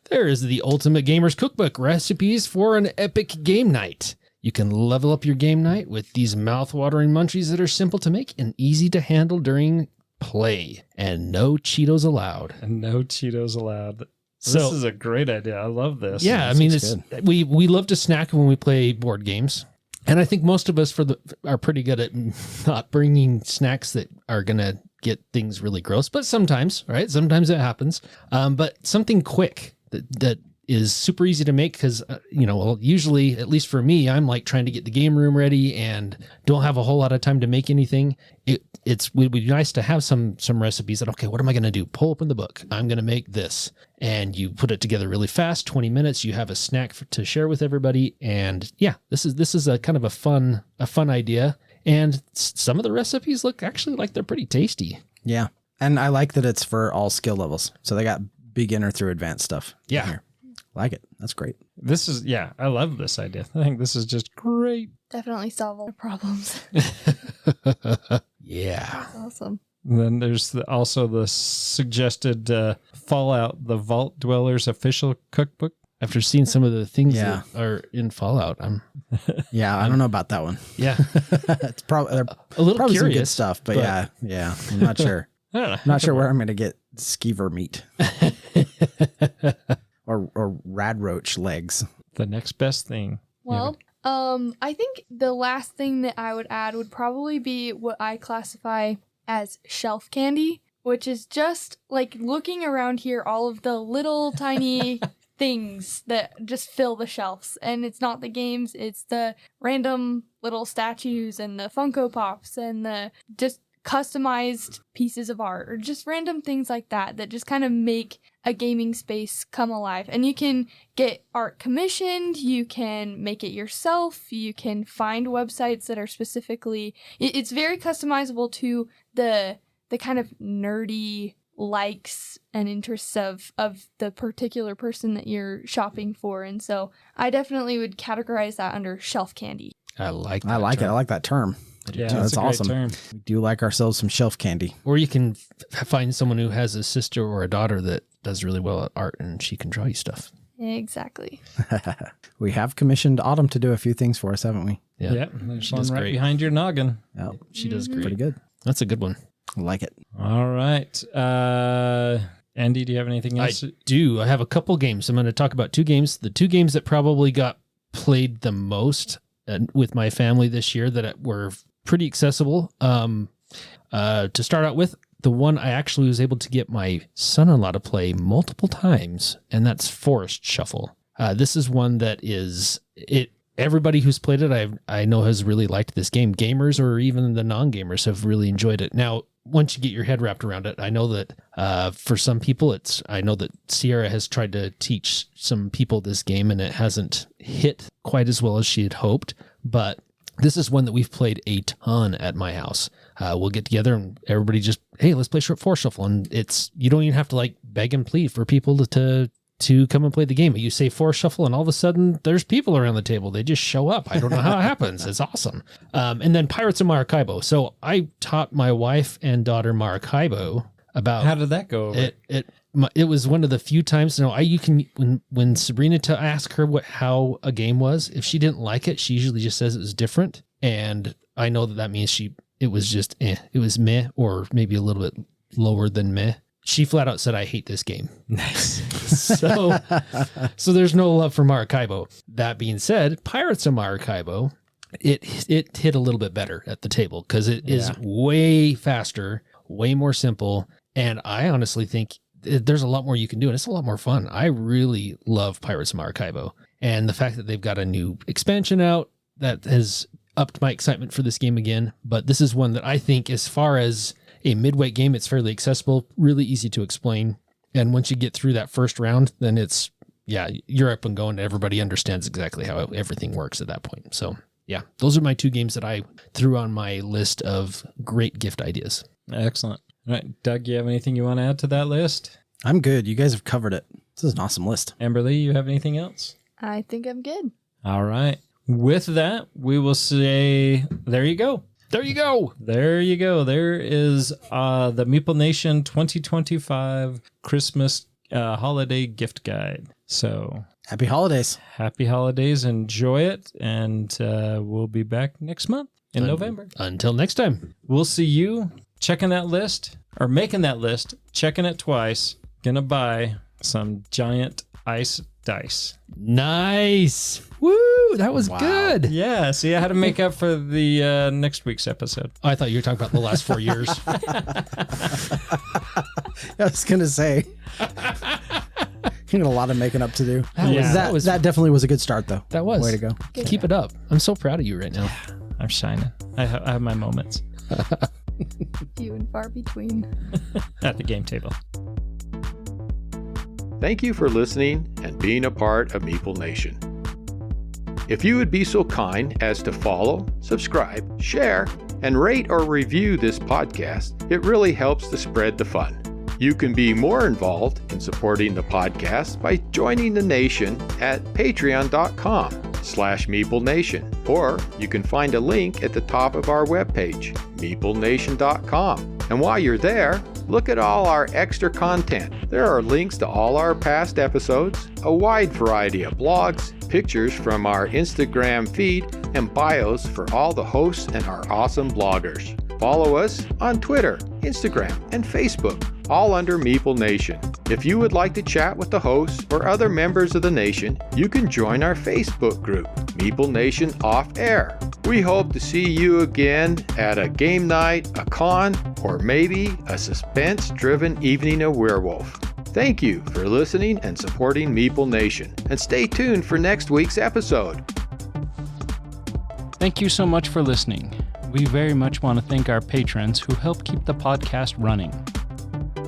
there is the Ultimate Gamer's Cookbook, recipes for an epic game night. You can level up your game night with these mouth-watering munchies that are simple to make and easy to handle during play. And no Cheetos allowed. And no Cheetos allowed. So, this is a great idea. I love this. yeah, I mean, we love to snack when we play board games. And I think most of us are pretty good at not bringing snacks that are going to get things really gross. But sometimes, right? Sometimes it happens. But something quick that is super easy to make because, usually, at least for me, I'm like trying to get the game room ready and don't have a whole lot of time to make anything. It would be nice to have some recipes that, okay, what am I going to do? Pull open the book. I'm going to make this. And you put it together really fast, 20 minutes. You have a snack to share with everybody. And yeah, this is a kind of a fun idea. And some of the recipes look actually like they're pretty tasty. Yeah. And I like that it's for all skill levels. So they got beginner through advanced stuff. Yeah. Here. Like it. That's great. I love this idea. I think this is just great. Definitely solve all the problems. Yeah. That's awesome. And then there's also the suggested Fallout, the Vault Dwellers official cookbook. After seeing some of the things Yeah. that are in Fallout, Yeah, I don't know about that one. yeah, It's probably a little probably some good curious stuff, but yeah, I'm not sure. I don't know. Not sure where I'm going to get skeever meat or radroach legs. The next best thing. Well, I think the last thing that I would add would probably be what I classify as shelf candy, which is just like looking around here, all of the little tiny things that just fill the shelves. And it's not the games, it's the random little statues and the Funko Pops and the just customized pieces of art or just random things like that just kind of make a gaming space come alive. And you can get art commissioned, you can make it yourself, you can find websites that are specifically, it's very customizable to the kind of nerdy likes and interests of the particular person that you're shopping for. And so I definitely would categorize that under shelf candy. I like that I like it. I term. like that term. Yeah, that's a great awesome. term. We do like ourselves some shelf candy. Or you can find someone who has a sister or a daughter that does really well at art, and she can draw you stuff. Exactly. We have commissioned Autumn to do a few things for us, haven't we? Yeah, Yep. There's She one does right great. behind your noggin. Yeah, She does great. pretty good. That's a good one. I like it. All right. Andy, do you have anything else? I do. I have a couple games. I'm going to talk about two games. The two games that probably got played the most with my family this year that were pretty accessible. To start out with, the one I actually was able to get my son-in-law to play multiple times, and that's Forest Shuffle. This is one that everybody who's played it, I know has really liked this game. Gamers or even the non-gamers have really enjoyed it. Now, once you get your head wrapped around it, I know that for some people, I know that Sierra has tried to teach some people this game, and it hasn't hit quite as well as she had hoped. But this is one that we've played a ton at my house. We'll get together and everybody just, hey, let's play Forest Shuffle. And you don't even have to like beg and plead for people to come and play the game. You say Forest Shuffle and all of a sudden there's people around the table. They just show up. I don't know how it happens. It's awesome. And then Pirates of Maracaibo. So I taught my wife and daughter Maracaibo about How did that go over? It was one of the few times, when Sabrina asked her how a game was, if she didn't like it, she usually just says it was different. And I know that means it was just, it was meh, or maybe a little bit lower than meh. She flat out said, I hate this game. Nice. So there's no love for Maracaibo. That being said, Pirates of Maracaibo, it hit a little bit better at the table because it is way faster, way more simple. And I honestly think there's a lot more you can do, and it's a lot more fun. I really love Pirates of Maracaibo. And the fact that they've got a new expansion out, that has upped my excitement for this game again. But this is one that I think, as far as a midweight game, it's fairly accessible, really easy to explain. And once you get through that first round, then you're up and going. Everybody understands exactly how everything works at that point. So yeah, those are my two games that I threw on my list of great gift ideas. Excellent. All right, Doug, you have anything you want to add to that list? I'm good. You guys have covered it. This is an awesome list. Amberlee, you have anything else? I think I'm good. All right. With that, we will say, there you go. There you go. There you go. There is the Meeple Nation 2025 Christmas holiday gift guide. So Happy holidays. happy holidays. Enjoy it. And we'll be back next month in November. Until next time. We'll see you checking that list or making that list, checking it twice. Gonna buy some giant ice dice. Nice. Woo, that was good. Yeah, see, I had to make up for the next week's episode. I thought you were talking about the last 4 years. I was going to say. You got a lot of making up to do. That definitely was a good start, though. That was. Way to go. Keep it up. I'm so proud of you right now. I'm shining. I have my moments Few and far between. at the game table. Thank you for listening and being a part of Meeple Nation. If you would be so kind as to follow, subscribe, share, and rate or review this podcast, it really helps to spread the fun. You can be more involved in supporting the podcast by joining the nation at patreon.com/Meeple Nation, or you can find a link at the top of our webpage, meeplenation.com. And while you're there, look at all our extra content. There are links to all our past episodes, a wide variety of blogs, pictures from our Instagram feed, and bios for all the hosts and our awesome bloggers. Follow us on Twitter, Instagram, and Facebook, all under Meeple Nation. If you would like to chat with the hosts or other members of the nation, you can join our Facebook group, Meeple Nation Off Air. We hope to see you again at a game night, a con, or maybe a suspense-driven evening of Werewolf. Thank you for listening and supporting Meeple Nation, and stay tuned for next week's episode. Thank you so much for listening. We very much want to thank our patrons who help keep the podcast running.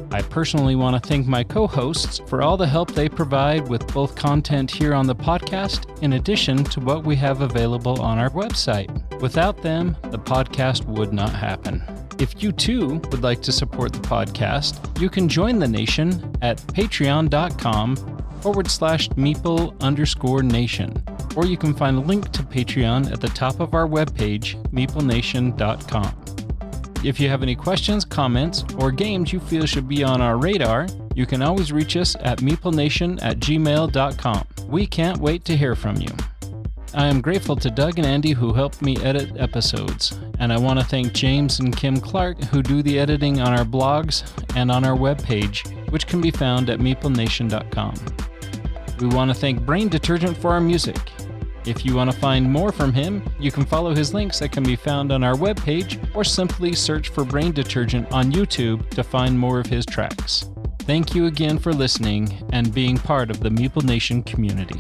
I personally want to thank my co-hosts for all the help they provide with both content here on the podcast, in addition to what we have available on our website. Without them, the podcast would not happen. If you too would like to support the podcast, you can join the nation at patreon.com/Meeple_Nation, or you can find a link to Patreon at the top of our webpage, meeplenation.com. If you have any questions, comments, or games you feel should be on our radar, You can always reach us at meeplenation@gmail.com. We can't wait to hear from you. I am grateful to Doug and Andy who helped me edit episodes, and I want to thank James and Kim Clark who do the editing on our blogs and on our webpage, which can be found at meeplenation.com. We want to thank Brain Detergent for our music. If you want to find more from him, you can follow his links that can be found on our webpage, or simply search for Brain Detergent on YouTube to find more of his tracks. Thank you again for listening and being part of the Meeple Nation community.